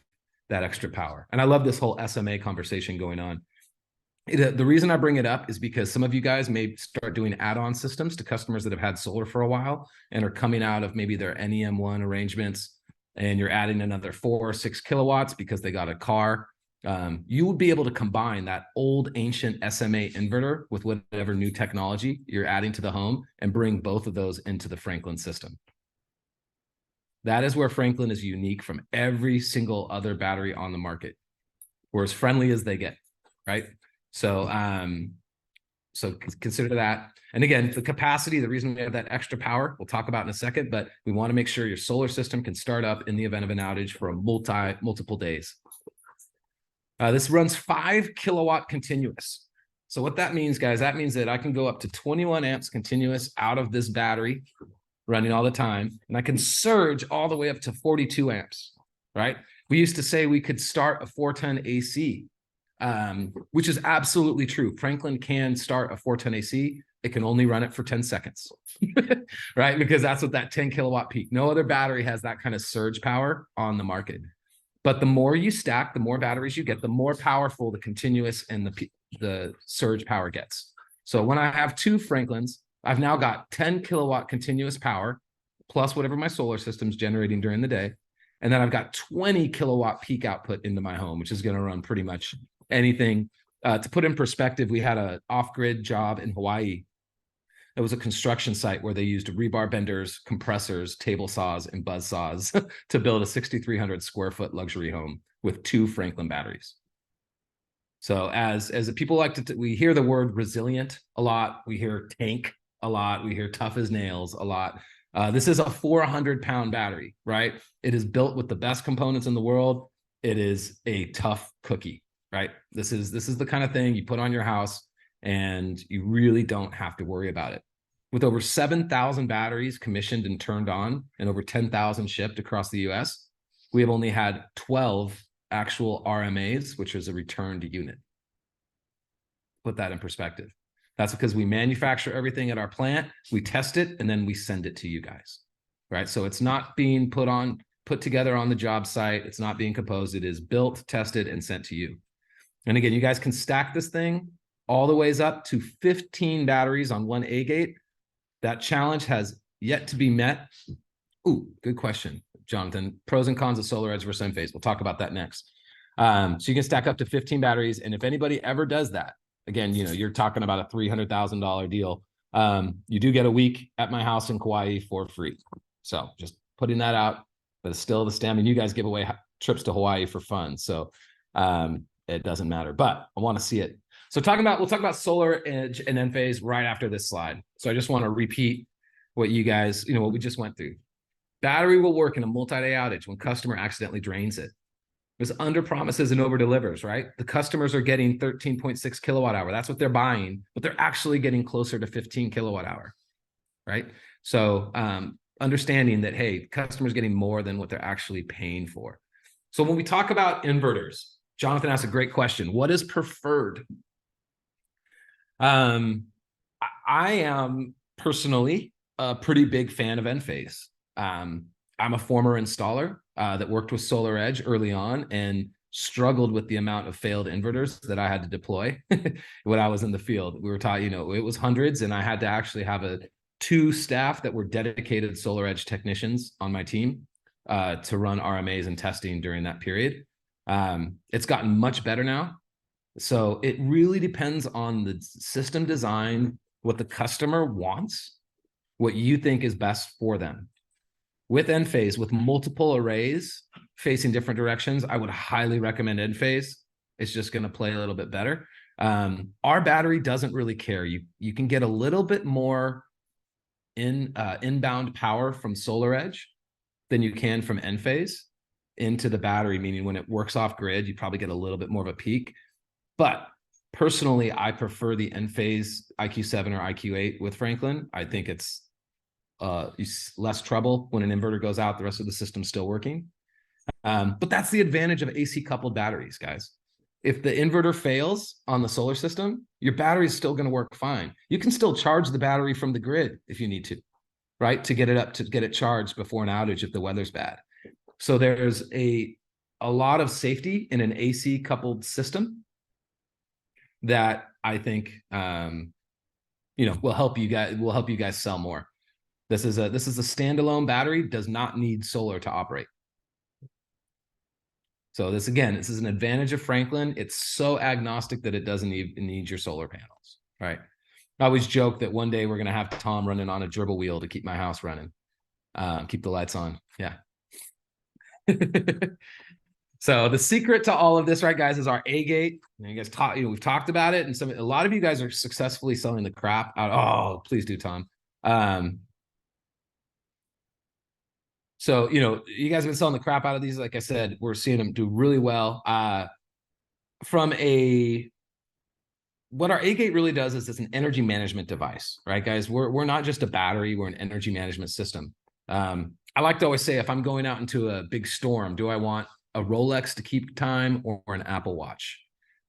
that extra power. And I love this whole SMA conversation going on. The reason I bring it up is because some of you guys may start doing add-on systems to customers that have had solar for a while and are coming out of maybe their NEM1 arrangements, and you're adding another 4 or 6 kilowatts because they got a car. You would be able to combine that old ancient SMA inverter with whatever new technology you're adding to the home and bring both of those into the Franklin system. That is where Franklin is unique from every single other battery on the market. We're as friendly as they get, right? So, so consider that. And again, the capacity, the reason we have that extra power, we'll talk about in a second, but we want to make sure your solar system can start up in the event of an outage for multiple days. This runs 5 kilowatt continuous. So what that means, guys, that means that I can go up to 21 amps continuous out of this battery running all the time. And I can surge all the way up to 42 amps, right? We used to say we could start a 410 AC, which is absolutely true. Franklin can start a 410 AC. It can only run it for 10 seconds, right? Because that's what that 10 kilowatt peak. No other battery has that kind of surge power on the market. But the more you stack, the more batteries you get, the more powerful the continuous and the surge power gets. So when I have 2 Franklins, I've now got 10 kilowatt continuous power plus whatever my solar system's generating during the day. And then I've got 20 kilowatt peak output into my home, which is going to run pretty much anything. To put in perspective, we had an off-grid job in Hawaii. It was a construction site where they used rebar benders, compressors, table saws, and buzz saws to build a 6,300 square foot luxury home with 2 Franklin batteries. So as people like to, we hear the word resilient a lot. We hear tank a lot. We hear tough as nails a lot. This is a 400-pound battery, right? It is built with the best components in the world. It is a tough cookie, right? This is the kind of thing you put on your house and you really don't have to worry about it. With over 7,000 batteries commissioned and turned on and over 10,000 shipped across the US, we have only had 12 actual RMAs, which is a return to unit. Put that in perspective. That's because we manufacture everything at our plant, we test it, and then we send it to you guys, right? So it's not being put together on the job site. It's not being composed. It is built, tested, and sent to you. And again, you guys can stack this thing all the ways up to 15 batteries on one A gate. That challenge has yet to be met. Ooh, good question, Jonathan. Pros and cons of SolarEdge versus Enphase. We'll talk about that next. So you can stack up to 15 batteries. And if anybody ever does that, again, you're talking about a $300,000 deal. You do get a week at my house in Kauai for free. So just putting that out, but it's still the stem. And you guys give away trips to Hawaii for fun. So it doesn't matter, but I want to see it. So we'll talk about SolarEdge and Enphase right after this slide. So I just want to repeat what you guys, what we just went through. Battery will work in a multi-day outage when customer accidentally drains it. There's under promises and over delivers, right? The customers are getting 13.6 kilowatt hour. That's what they're buying, but they're actually getting closer to 15 kilowatt hour, right? So understanding that, hey, customers getting more than what they're actually paying for. So when we talk about inverters, Jonathan asked a great question. What is preferred? I am personally a pretty big fan of Enphase. I'm a former installer that worked with SolarEdge early on and struggled with the amount of failed inverters that I had to deploy when I was in the field. We were taught, it was hundreds, and I had to actually have 2 staff that were dedicated SolarEdge technicians on my team to run RMAs and testing during that period. It's gotten much better now. So it really depends on the system design, what the customer wants, what you think is best for them. With Enphase, with multiple arrays facing different directions, I would highly recommend Enphase. It's just going to play a little bit better. Our battery doesn't really care. You can get a little bit more inbound power from solar edge than you can from Enphase into the battery, meaning when it works off grid, you probably get a little bit more of a peak. But personally, I prefer the Enphase IQ7 or IQ8 with Franklin. I think it's less trouble when an inverter goes out, the rest of the system's still working. But that's the advantage of AC coupled batteries, guys. If the inverter fails on the solar system, your battery is still going to work fine. You can still charge the battery from the grid if you need to, right? To get it charged before an outage if the weather's bad. So there's a lot of safety in an AC coupled system that I think will help you guys sell more. This is a standalone battery, does not need solar to operate. So this is an advantage of Franklin. It's so agnostic that it doesn't even need your solar panels, right? I always joke that one day we're going to have Tom running on a gerbil wheel to keep my house running, keep the lights on. Yeah. So the secret to all of this, right, guys, is our A gate. You guys we've talked about it, and a lot of you guys are successfully selling the crap out. Oh, please do, Tom. So, you guys have been selling the crap out of these. Like I said, we're seeing them do really well. What our A gate really does is it's an energy management device, right, guys? We're not just a battery, we're an energy management system. I like to always say, if I'm going out into a big storm, do I want a Rolex to keep time or an Apple Watch?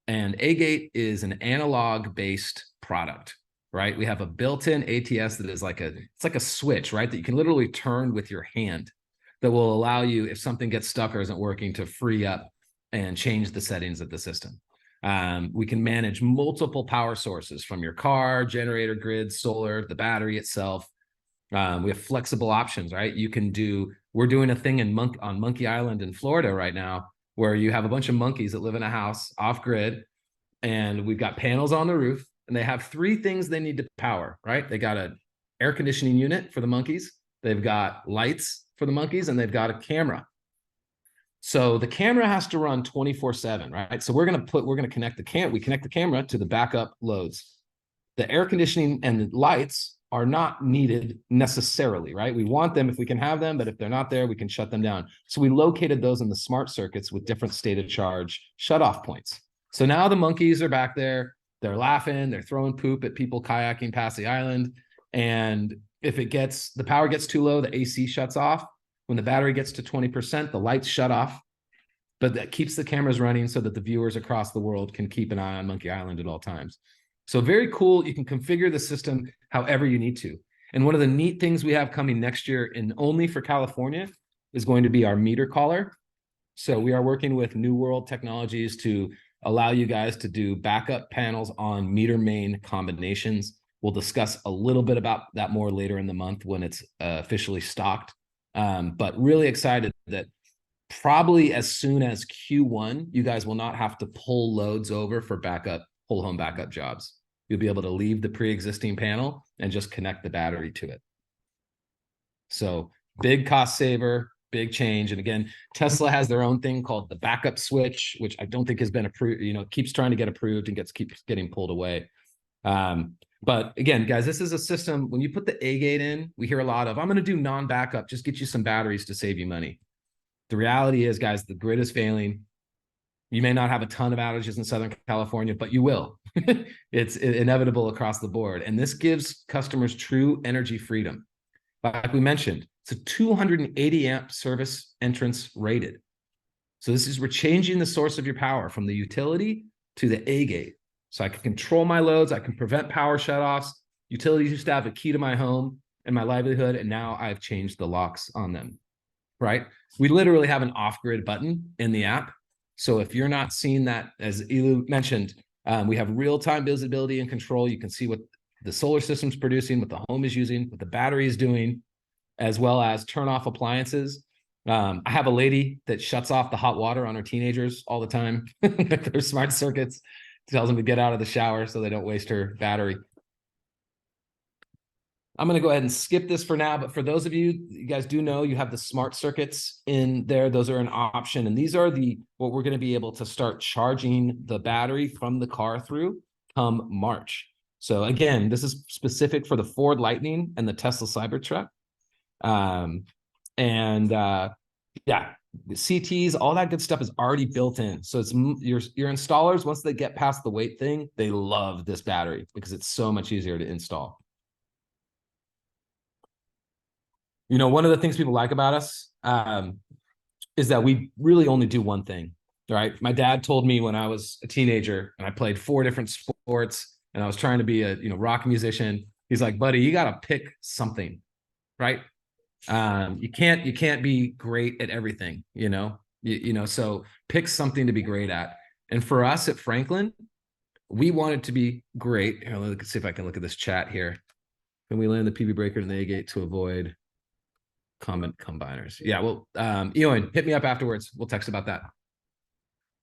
And A gate is an analog based product, right? We have a built-in ATS that is it's like a switch, right? That you can literally turn with your hand, that will allow you, if something gets stuck or isn't working, to free up and change the settings of the system. We can manage multiple power sources from your car, generator, grid, solar, the battery itself. We have flexible options, right? We're doing a thing on Monkey Island in Florida right now, where you have a bunch of monkeys that live in a house off grid, and we've got panels on the roof, and they have 3 things they need to power, right? They got an air conditioning unit for the monkeys, they've got lights for the monkeys, and they've got a camera. So the camera has to run 24/7, right? So we're going to connect the camera to the backup loads. The air conditioning and the lights are not needed necessarily, right? We want them if we can have them, but if they're not there, we can shut them down. So we located those in the smart circuits with different state of charge shutoff points. So now the monkeys are back there, they're laughing, they're throwing poop at people kayaking past the island. And if the power gets too low, the AC shuts off. When the battery gets to 20%, the lights shut off, but that keeps the cameras running so that the viewers across the world can keep an eye on Monkey Island at all times. So very cool. You can configure the system however you need to. And one of the neat things we have coming next year, and only for California, is going to be our meter collar. So we are working with New World Technologies to allow you guys to do backup panels on meter main combinations. We'll discuss a little bit about that more later in the month when it's officially stocked. But really excited that probably as soon as Q1, you guys will not have to pull loads over for whole home backup jobs. You'll be able to leave the pre-existing panel and just connect the battery to it. So big cost saver, big change. And again, Tesla has their own thing called the backup switch, which I don't think has been approved, keeps trying to get approved and keeps getting pulled away. But again, guys, this is a system. When you put the A gate in, we hear a lot of, I'm going to do non-backup, just get you some batteries to save you money. The reality is, guys, the grid is failing. You may not have a ton of outages in Southern California, but you will. It's inevitable across the board. And this gives customers true energy freedom. Like we mentioned, it's a 280 amp service entrance rated. So we're changing the source of your power from the utility to the A gate. So I can control my loads. I can prevent power shutoffs. Utilities used to have a key to my home and my livelihood, and now I've changed the locks on them, right? We literally have an off-grid button in the app. So if you're not seeing that, as Elu mentioned, we have real-time visibility and control. You can see what the solar system's producing, what the home is using, what the battery is doing, as well as turn off appliances. I have a lady that shuts off the hot water on her teenagers all the time. They're smart circuits. Tells them to get out of the shower so they don't waste her battery. I'm going to go ahead and skip this for now, but for those of you guys do know, you have the smart circuits in there. Those are an option. And these are what we're going to be able to start charging the battery from the car through come March. So again, this is specific for the Ford Lightning and the Tesla Cybertruck. Yeah, the CTs, all that good stuff is already built in. So it's your installers, once they get past the weight thing, they love this battery because it's so much easier to install. You know, one of the things people like about us is that we really only do one thing, right? My dad told me when I was a teenager and I played 4 different sports and I was trying to be a rock musician. He's like, buddy, you got to pick something, right? You can't be great at everything, so pick something to be great at. And for us at Franklin, we wanted to be great. Here, let's see if I can look at this chat here. Can we land the PV breaker in the A gate to avoid comment combiners? Yeah, well, Ewan, hit me up afterwards. We'll text about that.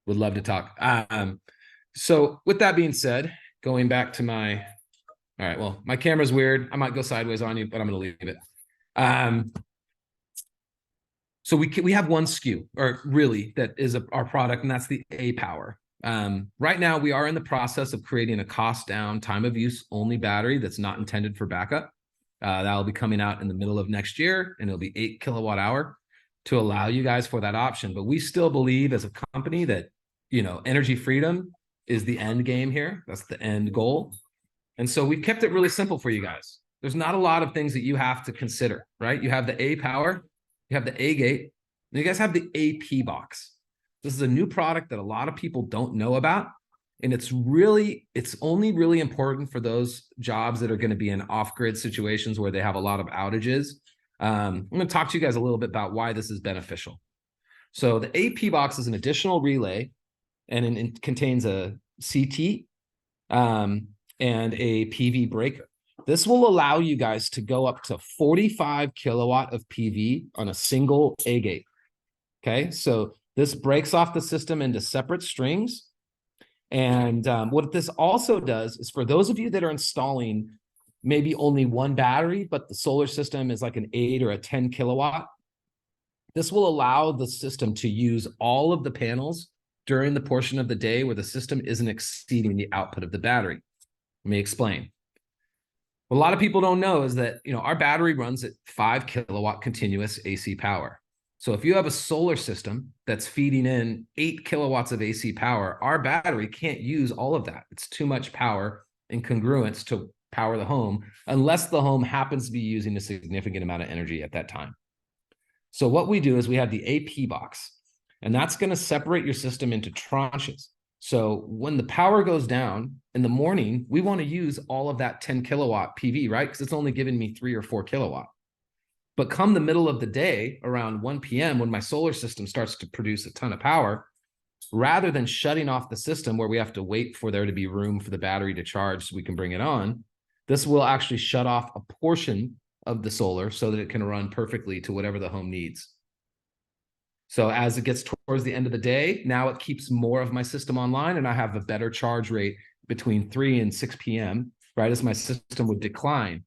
Would love to talk. So with that being said, going back to all right, well, my camera's weird. I might go sideways on you, but I'm going to leave it. So we have one SKU, or really, that is our product, and that's the Powur. Right now, we are in the process of creating a cost down, time of use only battery that's not intended for backup. That'll be coming out in the middle of next year, and it'll be 8 kilowatt hour to allow you guys for that option. But we still believe as a company that, energy freedom is the end game here. That's the end goal. And so we've kept it really simple for you guys. There's not a lot of things that you have to consider, right? You have the Powur, you have the A gate, and you guys have the AP box. This is a new product that a lot of people don't know about. And it's only really important for those jobs that are going to be in off-grid situations where they have a lot of outages. I'm going to talk to you guys a little bit about why this is beneficial. So the AP box is an additional relay, and it contains a CT and a PV breaker. This will allow you guys to go up to 45 kilowatt of PV on a single A gate. Okay, so this breaks off the system into separate strings. And what this also does is, for those of you that are installing maybe only one battery, but the solar system is like an 8 or a 10 kilowatt, this will allow the system to use all of the panels during the portion of the day where the system isn't exceeding the output of the battery. Let me explain. What a lot of people don't know is that, our battery runs at 5 kilowatt continuous AC power. So if you have a solar system that's feeding in 8 kilowatts of AC power, our battery can't use all of that. It's too much power in congruence to power the home, unless the home happens to be using a significant amount of energy at that time. So what we do is we have the AP box, and that's going to separate your system into tranches. So when the power goes down in the morning, we want to use all of that 10 kilowatt PV, right? Because it's only giving me 3 or 4 kilowatt. But come the middle of the day, around 1 p.m., when my solar system starts to produce a ton of power, rather than shutting off the system where we have to wait for there to be room for the battery to charge so we can bring it on, this will actually shut off a portion of the solar so that it can run perfectly to whatever the home needs. So as it gets towards the end of the day, now it keeps more of my system online, and I have a better charge rate between 3 and 6 p.m., right, as my system would decline.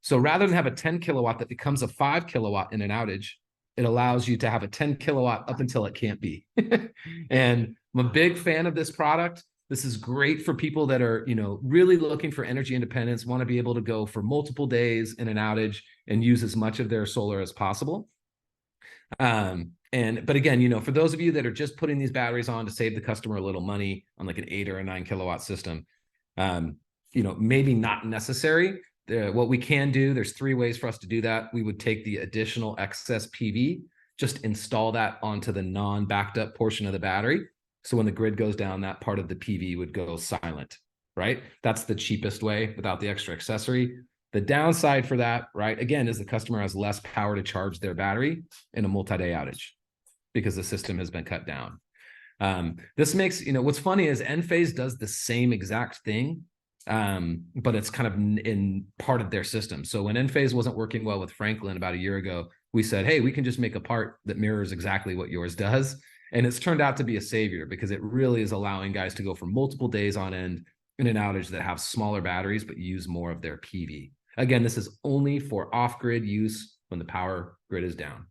So rather than have a 10 kilowatt that becomes a 5 kilowatt in an outage, it allows you to have a 10 kilowatt up until it can't be. And I'm a big fan of this product. This is great for people that are, really looking for energy independence, want to be able to go for multiple days in an outage and use as much of their solar as possible. But again, for those of you that are just putting these batteries on to save the customer a little money on like an 8 or a 9 kilowatt system, maybe not necessary. What we can do, there's 3 ways for us to do that. We would take the additional excess PV, just install that onto the non-backed up portion of the battery. So when the grid goes down, that part of the PV would go silent, right? That's the cheapest way without the extra accessory. The downside for that, right, again, is the customer has less power to charge their battery in a multi-day outage because the system has been cut down. This makes, what's funny is Enphase does the same exact thing, but it's kind of in part of their system. So when Enphase wasn't working well with Franklin about a year ago, we said, hey, we can just make a part that mirrors exactly what yours does. And it's turned out to be a savior because it really is allowing guys to go for multiple days on end in an outage that have smaller batteries, but use more of their PV. Again, this is only for off-grid use when the power grid is down,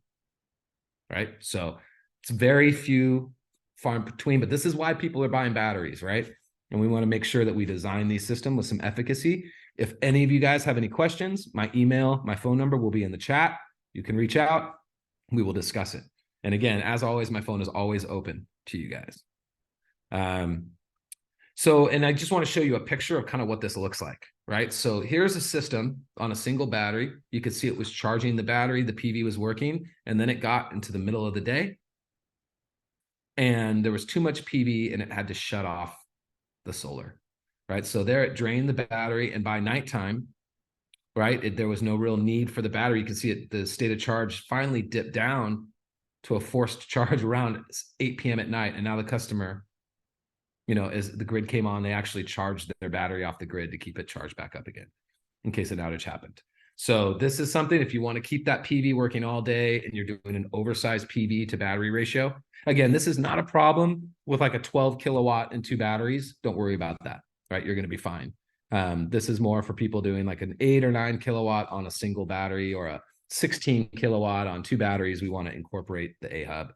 right? So it's very few, far in between, but this is why people are buying batteries, right? And we want to make sure that we design these systems with some efficacy. If any of you guys have any questions, my email, my phone number will be in the chat. You can reach out. We will discuss it. And again, as always, my phone is always open to you guys. And I just want to show you a picture of kind of what this looks like, right? So here's a system on a single battery. You could see it was charging the battery, the PV was working, and then it got into the middle of the day. And there was too much PV and it had to shut off the solar, right? So there it drained the battery, and by nighttime, right, there was no real need for the battery. You can see it, the state of charge finally dipped down to a forced charge around 8 p.m. at night. And now the customer, you know, as the grid came on, they actually charged their battery off the grid to keep it charged back up again in case an outage happened. So this is something, if you want to keep that PV working all day and you're doing an oversized PV to battery ratio, again, this is not a problem with like a 12 kilowatt and 2 batteries. Don't worry about that, right? You're going to be fine. This is more for people doing like an 8 or 9 kilowatt on a single battery, or a 16 kilowatt on 2 batteries. We want to incorporate the A-hub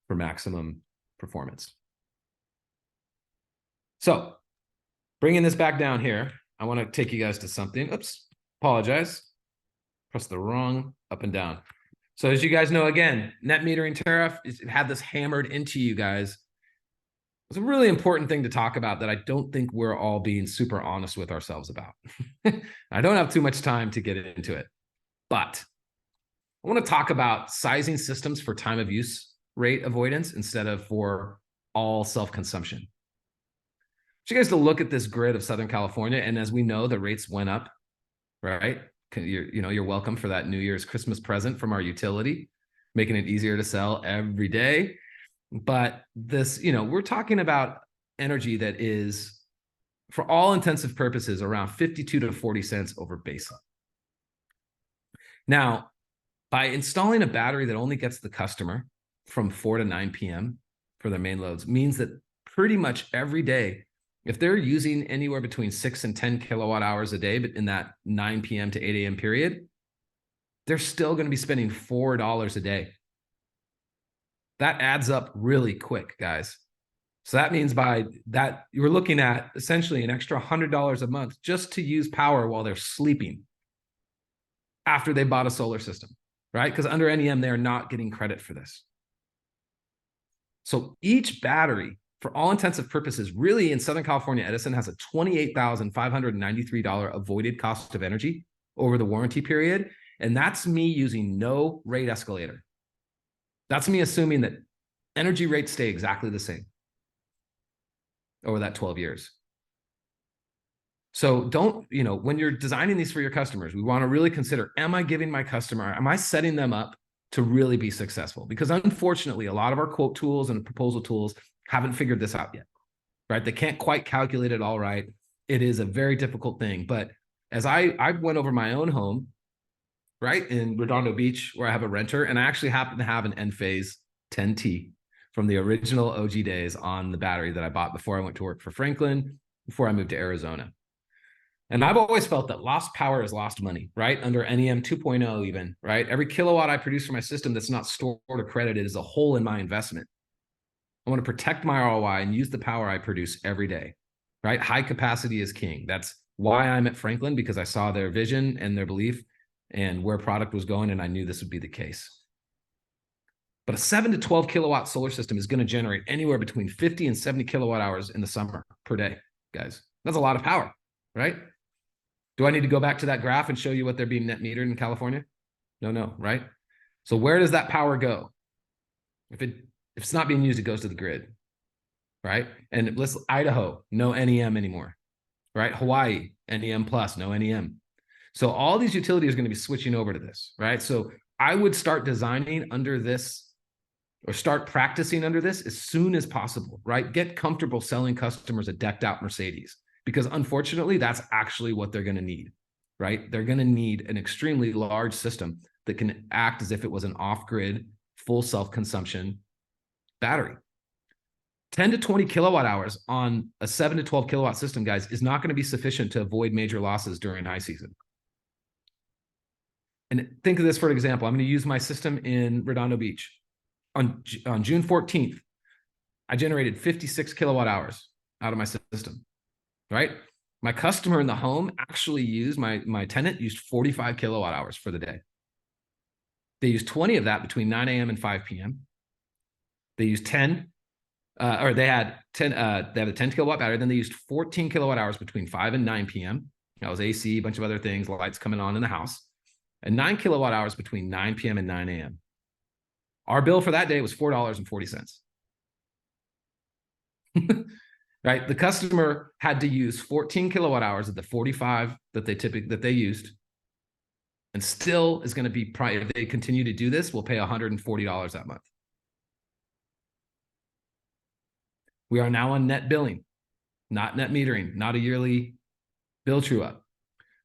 for maximum performance. So bringing this back down here, I want to take you guys to something. Oops, apologize. Press the wrong up and down. So as you guys know, again, net metering tariff, it had this hammered into you guys. It's a really important thing to talk about that I don't think we're all being super honest with ourselves about. I don't have too much time to get into it, but I want to talk about sizing systems for time of use rate avoidance instead of for all self-consumption. I want you guys to look at this grid of Southern California, and as we know, the rates went up, right? You're welcome for that New Year's Christmas present from our utility, making it easier to sell every day. But this, we're talking about energy that is, for all intensive purposes, around 52 to 40 cents over baseline. Now, by installing a battery that only gets the customer from 4 to 9 p.m. for their main loads means that pretty much every day, if they're using anywhere between 6 and 10 kilowatt hours a day, but in that 9 p.m. to 8 a.m. period, they're still going to be spending $4 a day. That adds up really quick, guys. So that means by that, you're looking at essentially an extra $100 a month just to use power while they're sleeping after they bought a solar system, right? Because under NEM, they're not getting credit for this. So each battery, for all intensive purposes, really in Southern California, Edison has a $28,593 avoided cost of energy over the warranty period. And that's me using no rate escalator. That's me assuming that energy rates stay exactly the same over that 12 years. So don't, when you're designing these for your customers, we want to really consider, am I setting them up to really be successful? Because unfortunately, a lot of our quote tools and proposal tools haven't figured this out yet, right? They can't quite calculate it all right. It is a very difficult thing. But as I went over my own home, right, in Redondo Beach, where I have a renter, and I actually happen to have an Enphase 10T from the original OG days on the battery that I bought before I went to work for Franklin, before I moved to Arizona. And I've always felt that lost power is lost money, right? Under NEM 2.0 even, right? Every kilowatt I produce for my system that's not stored or credited is a hole in my investment. I want to protect my ROI and use the power I produce every day, right? High capacity is king. That's why I'm at Franklin, because I saw their vision and their belief and where product was going, and I knew this would be the case. But a 7 to 12 kilowatt solar system is going to generate anywhere between 50 and 70 kilowatt hours in the summer per day, guys. That's a lot of power, right? Do I need to go back to that graph and show you what they're being net metered in California? No, right? So where does that power go? If it's not being used, it goes to the grid, right? And let's Idaho, no NEM anymore, right? Hawaii, NEM plus, no NEM. So all these utilities are going to be switching over to this, right? So I would start designing under this, or start practicing under this as soon as possible, right? Get comfortable selling customers a decked out Mercedes, because unfortunately, that's actually what they're going to need, right? They're going to need an extremely large system that can act as if it was an off-grid, full self-consumption battery. 10 to 20 kilowatt hours on a 7 to 12 kilowatt system, guys, is not going to be sufficient to avoid major losses during high season. And think of this for an example. I'm going to use my system in Redondo Beach. On June 14th, I generated 56 kilowatt hours out of my system, right? My customer in the home actually used, my tenant used 45 kilowatt hours for the day. They used 20 of that between 9 a.m. and 5 p.m. They used 10, or they had 10, they had a 10 kilowatt battery. Then they used 14 kilowatt hours between 5 and 9 p.m. That was AC, a bunch of other things, lights coming on in the house, and 9 kilowatt hours between 9 p.m. and 9 a.m. Our bill for that day was $4.40. Right? The customer had to use 14 kilowatt hours of the 45 that they used, and still is going to be, if they continue to do this, we'll pay $140 that month. We are now on net billing, not net metering, not a yearly bill true up.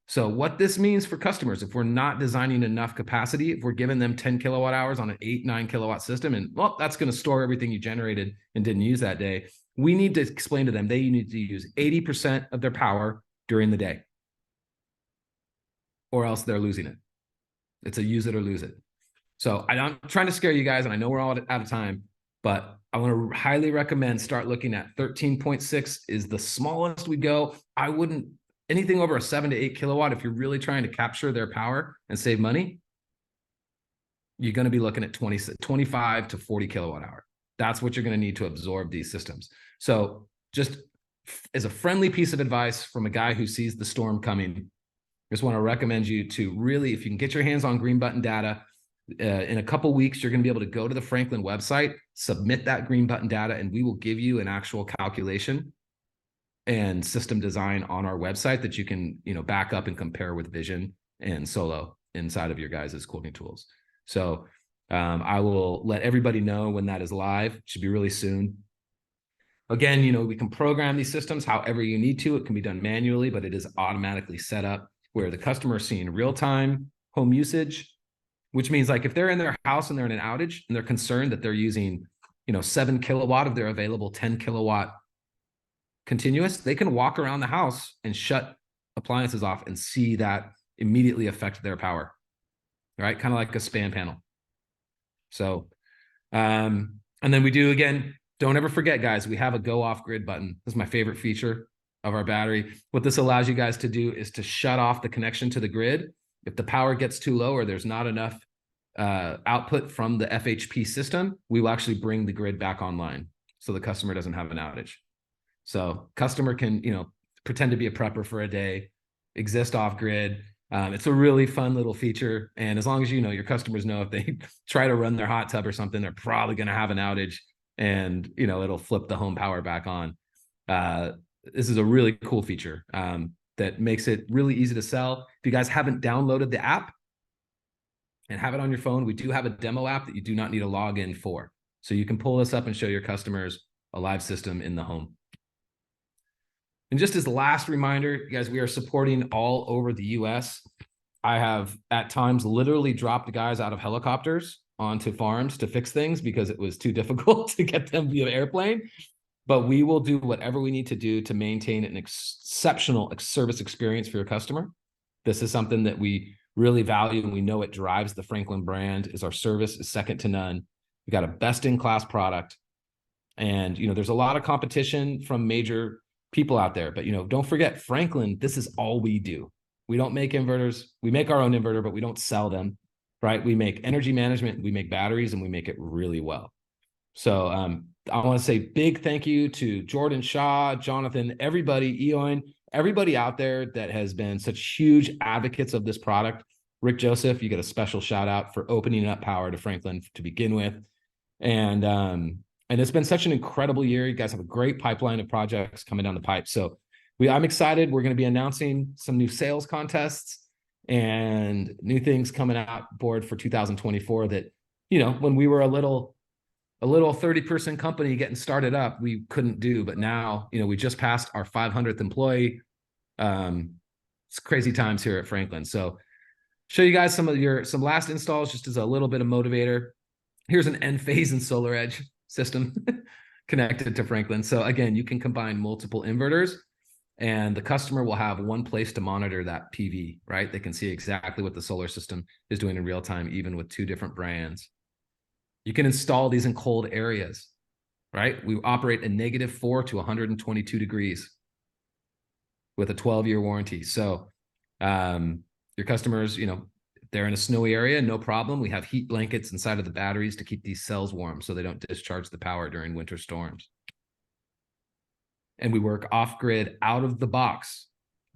So what this means for customers, if we're not designing enough capacity, if we're giving them 10 kilowatt hours on an 8-9 kilowatt system, and well, that's going to store everything you generated and didn't use that day, we need to explain to them they need to use 80% of their power during the day, or else they're losing it. It's a use it or lose it. So I'm trying to scare you guys, and I know we're all out of time, but I want to highly recommend start looking at 13.6 is the smallest we go. I wouldn't, anything over a 7 to 8 kilowatt, if you're really trying to capture their power and save money, you're going to be looking at 25 to 40 kilowatt hour. That's what you're going to need to absorb these systems. So just as a friendly piece of advice from a guy who sees the storm coming, just want to recommend you to really, if you can get your hands on green button data, in a couple weeks, you're going to be able to go to the Franklin website, submit that green button data, and we will give you an actual calculation and system design on our website that you can, back up and compare with Vision and Solo inside of your guys' quoting tools. So I will let everybody know when that is live. It should be really soon. Again, we can program these systems however you need to. It can be done manually, but it is automatically set up where the customer is seeing real-time home usage, which means like if they're in their house and they're in an outage and they're concerned that they're using, 7 kilowatt of their available 10 kilowatt continuous, they can walk around the house and shut appliances off and see that immediately affect their power, right? Kind of like a span panel. So, and then we do, again, don't ever forget, guys, we have a go off grid button. This is my favorite feature of our battery. What this allows you guys to do is to shut off the connection to the grid. If the power gets too low or there's not enough output from the FHP system, we will actually bring the grid back online so the customer doesn't have an outage. So customer can, pretend to be a prepper for a day, exist off grid. It's a really fun little feature. And as long as your customers know if they try to run their hot tub or something, they're probably going to have an outage and, it'll flip the home power back on. This is a really cool feature that makes it really easy to sell. If you guys haven't downloaded the app and have it on your phone, we do have a demo app that you do not need a login for. So you can pull this up and show your customers a live system in the home. And just as the last reminder, you guys, we are supporting all over the US. I have at times literally dropped guys out of helicopters onto farms to fix things because it was too difficult to get them via airplane. But we will do whatever we need to do to maintain an exceptional service experience for your customer. This is something that we really value, and we know it drives the Franklin brand. Is our service is second to none. We got a best-in-class product, and there's a lot of competition from major people out there. But don't forget, Franklin. This is all we do. We don't make inverters. We make our own inverter, but we don't sell them. Right? We make energy management. We make batteries, and we make it really well. So I want to say big thank you to Jordan Shaw, Jonathan, everybody, Eoin, everybody out there that has been such huge advocates of this product. Rick Joseph, you get a special shout out for opening up Powur to Franklin to begin with. And it's been such an incredible year. You guys have a great pipeline of projects coming down the pipe. So I'm excited. We're going to be announcing some new sales contests and new things coming out board for 2024 that, when we were a little 30-person company getting started up, we couldn't do. But now, we just passed our 500th employee. It's crazy times here at Franklin. So show you guys some last installs just as a little bit of motivator. Here's an Enphase and SolarEdge system connected to Franklin. So again, you can combine multiple inverters and the customer will have one place to monitor that PV, right? They can see exactly what the solar system is doing in real time, even with 2 different brands. You can install these in cold areas. right? We operate a -4 to 122 degrees with a 12-year warranty. So your customers, you know, if they're in a snowy area, no problem. We have heat blankets inside of the batteries to keep these cells warm so they don't discharge the power during winter storms. And we work off-grid out of the box,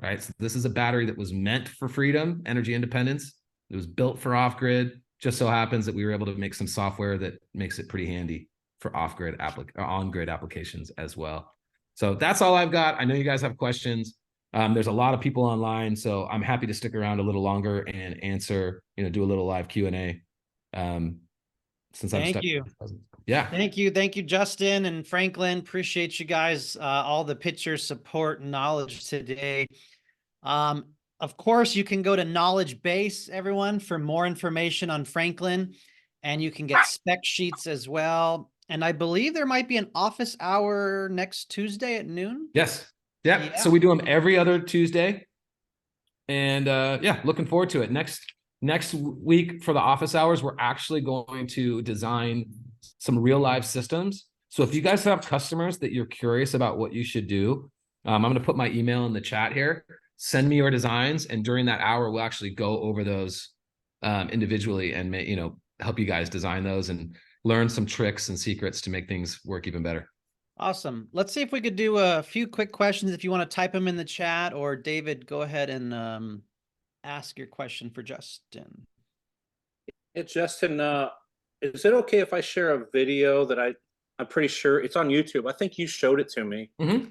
right? So this is a battery that was meant for freedom, energy independence. It was built for off-grid. Just so happens that we were able to make some software that makes it pretty handy for off-grid on-grid applications as well. So that's all I've got. I know you guys have questions. There's a lot of people online, so I'm happy to stick around a little longer and answer, you know, do a little live Q&A. Since I'm stuck. Thank you. Yeah. Thank you, Justin and Franklin. Appreciate you guys, all the pictures, support, and knowledge today. Of course, you can go to Knowledge Base, everyone, for more information on Franklin, and you can get spec sheets as well. And I believe there might be an office hour next Tuesday at noon. Yes. Yep. Yeah. So we do them every other Tuesday. And yeah, looking forward to it. Next week for the office hours, we're actually going to design some real live systems. So if you guys have customers that you're curious about what you should do, I'm going to put my email in the chat here. Send me your designs, and during that hour, we'll actually go over those individually and help you guys design those and learn some tricks and secrets to make things work even better. Awesome. Let's see if we could do a few quick questions. If you want to type them in the chat, or David, go ahead and ask your question for Justin. Hey, Justin, is it okay if I share a video that I'm pretty sure it's on YouTube? I think you showed it to me. Mm-hmm.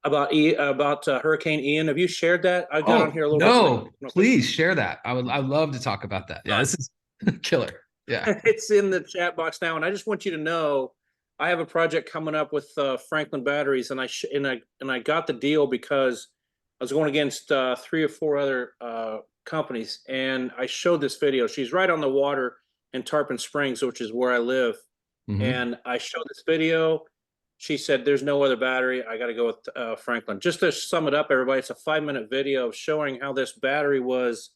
About Hurricane Ian. Have you shared that? I got on here a little bit. No, please share that. I'd love to talk about that. Yeah, this is killer. Yeah. It's in the chat box now, and I just want you to know I have a project coming up with Franklin Batteries, and I got the deal because I was going against 3 or 4 other companies, and I showed this video. She's right on the water in Tarpon Springs, which is where I live. Mm-hmm. And I showed this video. She said, "There's no other battery. I got to go with Franklin." Just to sum it up, everybody, it's a 5-minute video showing how this battery was,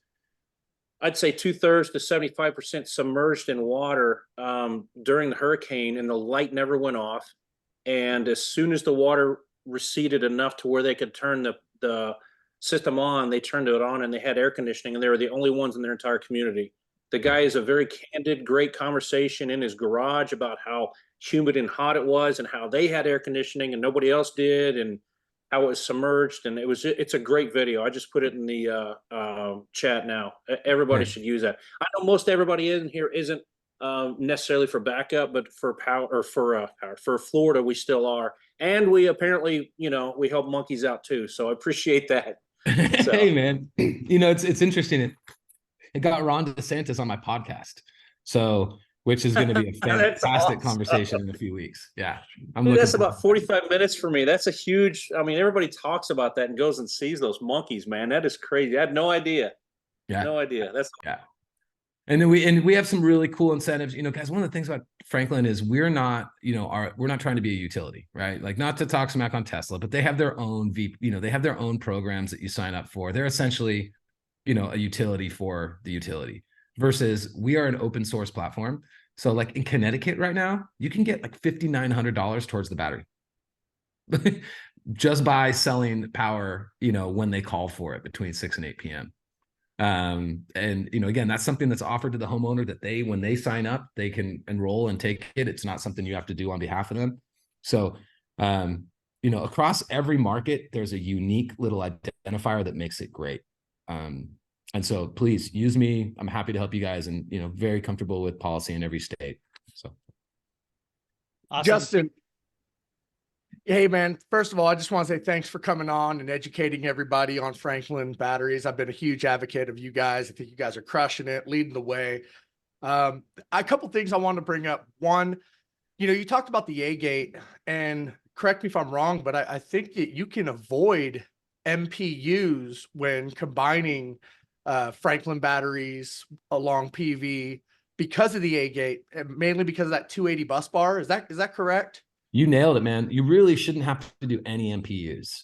I'd say 2/3 to 75% submerged in water during the hurricane, and the light never went off. And as soon as the water receded enough to where they could turn the system on, they turned it on, and they had air conditioning, and they were the only ones in their entire community. The guy is a very candid, great conversation in his garage about how humid and hot it was, and how they had air conditioning and nobody else did, and how it was submerged. And it's a great video. I just put it in the chat now. Everybody should use that. I know most everybody in here isn't necessarily for backup, but for power, or for Florida, we still are. And we apparently, we help monkeys out too. So I appreciate that. So. Hey man, it's interesting. It got Ron DeSantis on my podcast. So, which is going to be a fantastic awesome. Conversation in a few weeks. Yeah. That's about 45 minutes for me. That's a huge, everybody talks about that and goes and sees those monkeys, man. That is crazy. I had no idea. Yeah. No idea. Yeah. And then we have some really cool incentives. Guys, one of the things about Franklin is we're not trying to be a utility, right? Like, not to talk smack on Tesla, but they have their own they have their own programs that you sign up for. They're essentially, a utility for the utility, versus we are an open source platform. So like in Connecticut right now, you can get like $5,900 towards the battery just by selling power, when they call for it between 6 and 8 p.m. And again, that's something that's offered to the homeowner that when they sign up, they can enroll and take it. It's not something you have to do on behalf of them. So, across every market, there's a unique little identifier that makes it great. And so please use me. I'm happy to help you guys, and, very comfortable with policy in every state. So. Awesome. Justin. Hey man, first of all, I just want to say thanks for coming on and educating everybody on Franklin batteries. I've been a huge advocate of you guys. I think you guys are crushing it, leading the way. A couple things I wanted to bring up. One, you talked about the A-gate, and correct me if I'm wrong, but I think that you can avoid MPUs when combining Franklin batteries along PV because of the A-gate, and mainly because of that 280 bus bar. Is that correct? You nailed it, man. You really shouldn't have to do any MPUs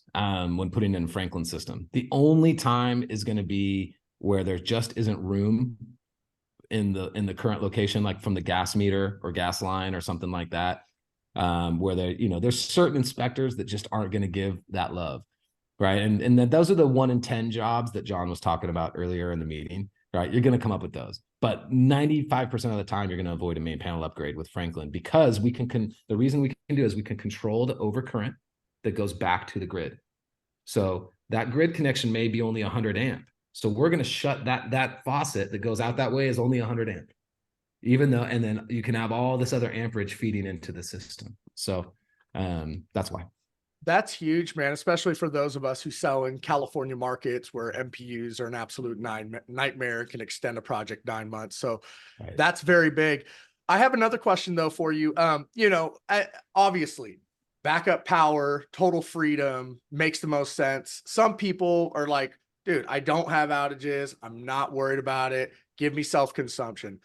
when putting in a Franklin system. The only time is going to be where there just isn't room in the current location, like from the gas meter or gas line or something like that. where there's certain inspectors that just aren't going to give that love. Right. And then those are the 1 in 10 jobs that John was talking about earlier in the meeting. Right. You're going to come up with those. But 95% of the time, you're going to avoid a main panel upgrade with Franklin, because the reason we can do is we can control the overcurrent that goes back to the grid. So that grid connection may be only 100 amp. So we're going to shut that faucet that goes out that way is only 100 amp, and then you can have all this other amperage feeding into the system. So that's why. That's huge, man, especially for those of us who sell in California markets where MPUs are an absolute nightmare, can extend a project 9 months. So Right. that's very big. I have another question though for you. Obviously backup power, total freedom makes the most sense. Some people are like, dude, I don't have outages. I'm not worried about it. Give me self-consumption.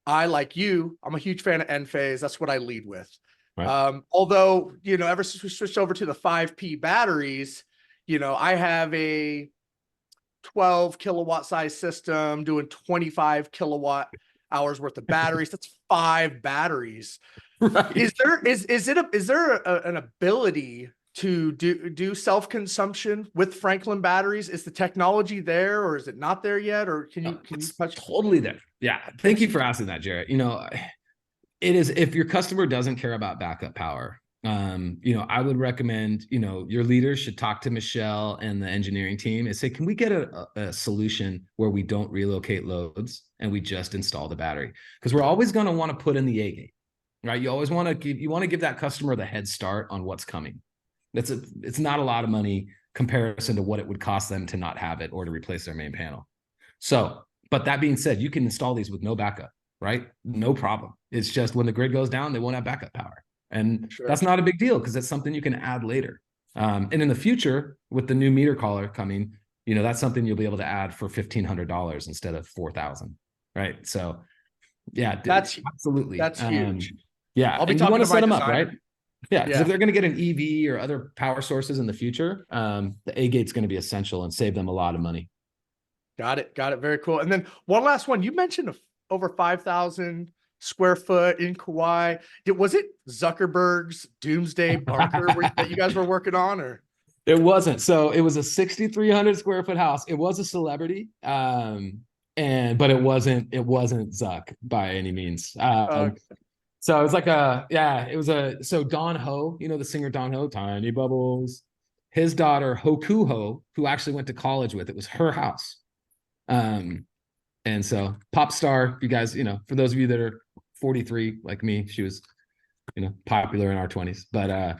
Like you, I'm a huge fan of Enphase. That's what I lead with. Right. Although, ever since we switched over to the 5P batteries, I have a 12 kilowatt size system doing 25 kilowatt hours worth of batteries. That's 5 batteries. Right. Is there an ability to do self-consumption with Franklin batteries? Is the technology there, or is it not there yet? Or can you touch? Totally there. Yeah. Thank you for asking that, Jarrett. It is, if your customer doesn't care about backup power, I would recommend, your leaders should talk to Michelle and the engineering team and say, can we get a solution where we don't relocate loads and we just install the battery? Because we're always going to want to put in the A gate, right? You always want to give that customer the head start on what's coming. It's not a lot of money comparison to what it would cost them to not have it or to replace their main panel. So, but that being said, you can install these with no backup, right? No problem. It's just when the grid goes down, they won't have backup power. And Sure. That's not a big deal because it's something you can add later. And in the future, with the new meter collar coming, that's something you'll be able to add for $1,500 instead of $4,000, right? So, yeah, absolutely. That's huge. Yeah, I'll be and talking you want to to my set them up, designer. right? Yeah, because if they're going to get an EV or other power sources in the future, the A gate's going to be essential and save them a lot of money. Got it. Very cool. And then one last one. You mentioned over 5,000 square foot in Kauai. Was it Zuckerberg's doomsday bunker that you guys were working on, or? It wasn't. So it was a 6,300 square foot house. It was a celebrity, but it wasn't Zuck by any means. So it was like so Don Ho, the singer Don Ho, Tiny Bubbles, his daughter Hoku Ho, who actually went to college with, it was her house. And so pop star, you guys, for those of you that are 43 like me, she was, popular in our 20s. But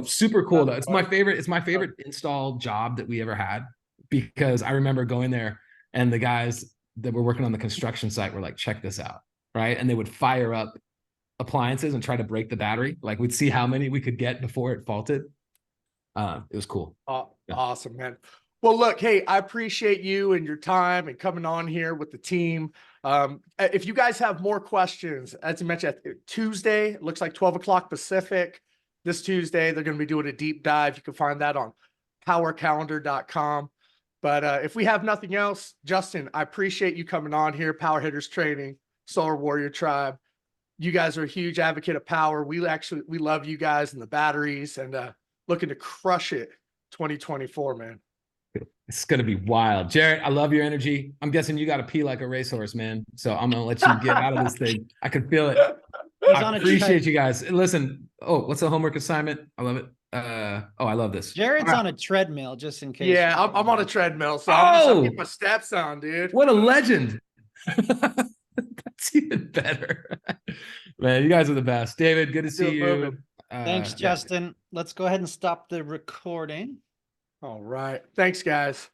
super cool though. It's my favorite install job that we ever had, because I remember going there and the guys that were working on the construction site were like, check this out, right? And they would fire up appliances and try to break the battery. Like we'd see how many we could get before it faulted. It was cool. Awesome, man. Well, look, hey, I appreciate you and your time and coming on here with the team. If you guys have more questions, as you mentioned, Tuesday, it looks like 12 o'clock Pacific. This Tuesday, they're going to be doing a deep dive. You can find that on powercalendar.com. But if we have nothing else, Justin, I appreciate you coming on here. Powur Hitters Training, Solar Warrior Tribe. You guys are a huge advocate of power. We love you guys and the batteries, and looking to crush it 2024, man. It's going to be wild. Jarrett, I love your energy. I'm guessing you got to pee like a racehorse, man. So I'm going to let you get out of this thing. I can feel it. I appreciate you guys. Listen, what's the homework assignment? I love it. I love this. Jared's on a treadmill, just in case. Yeah, I'm on a treadmill, so I'm getting my steps on, dude. What a legend. That's even better. Man, you guys are the best. David, good to see you. Thanks, Justin. Let's go ahead and stop the recording. All right. Thanks, guys.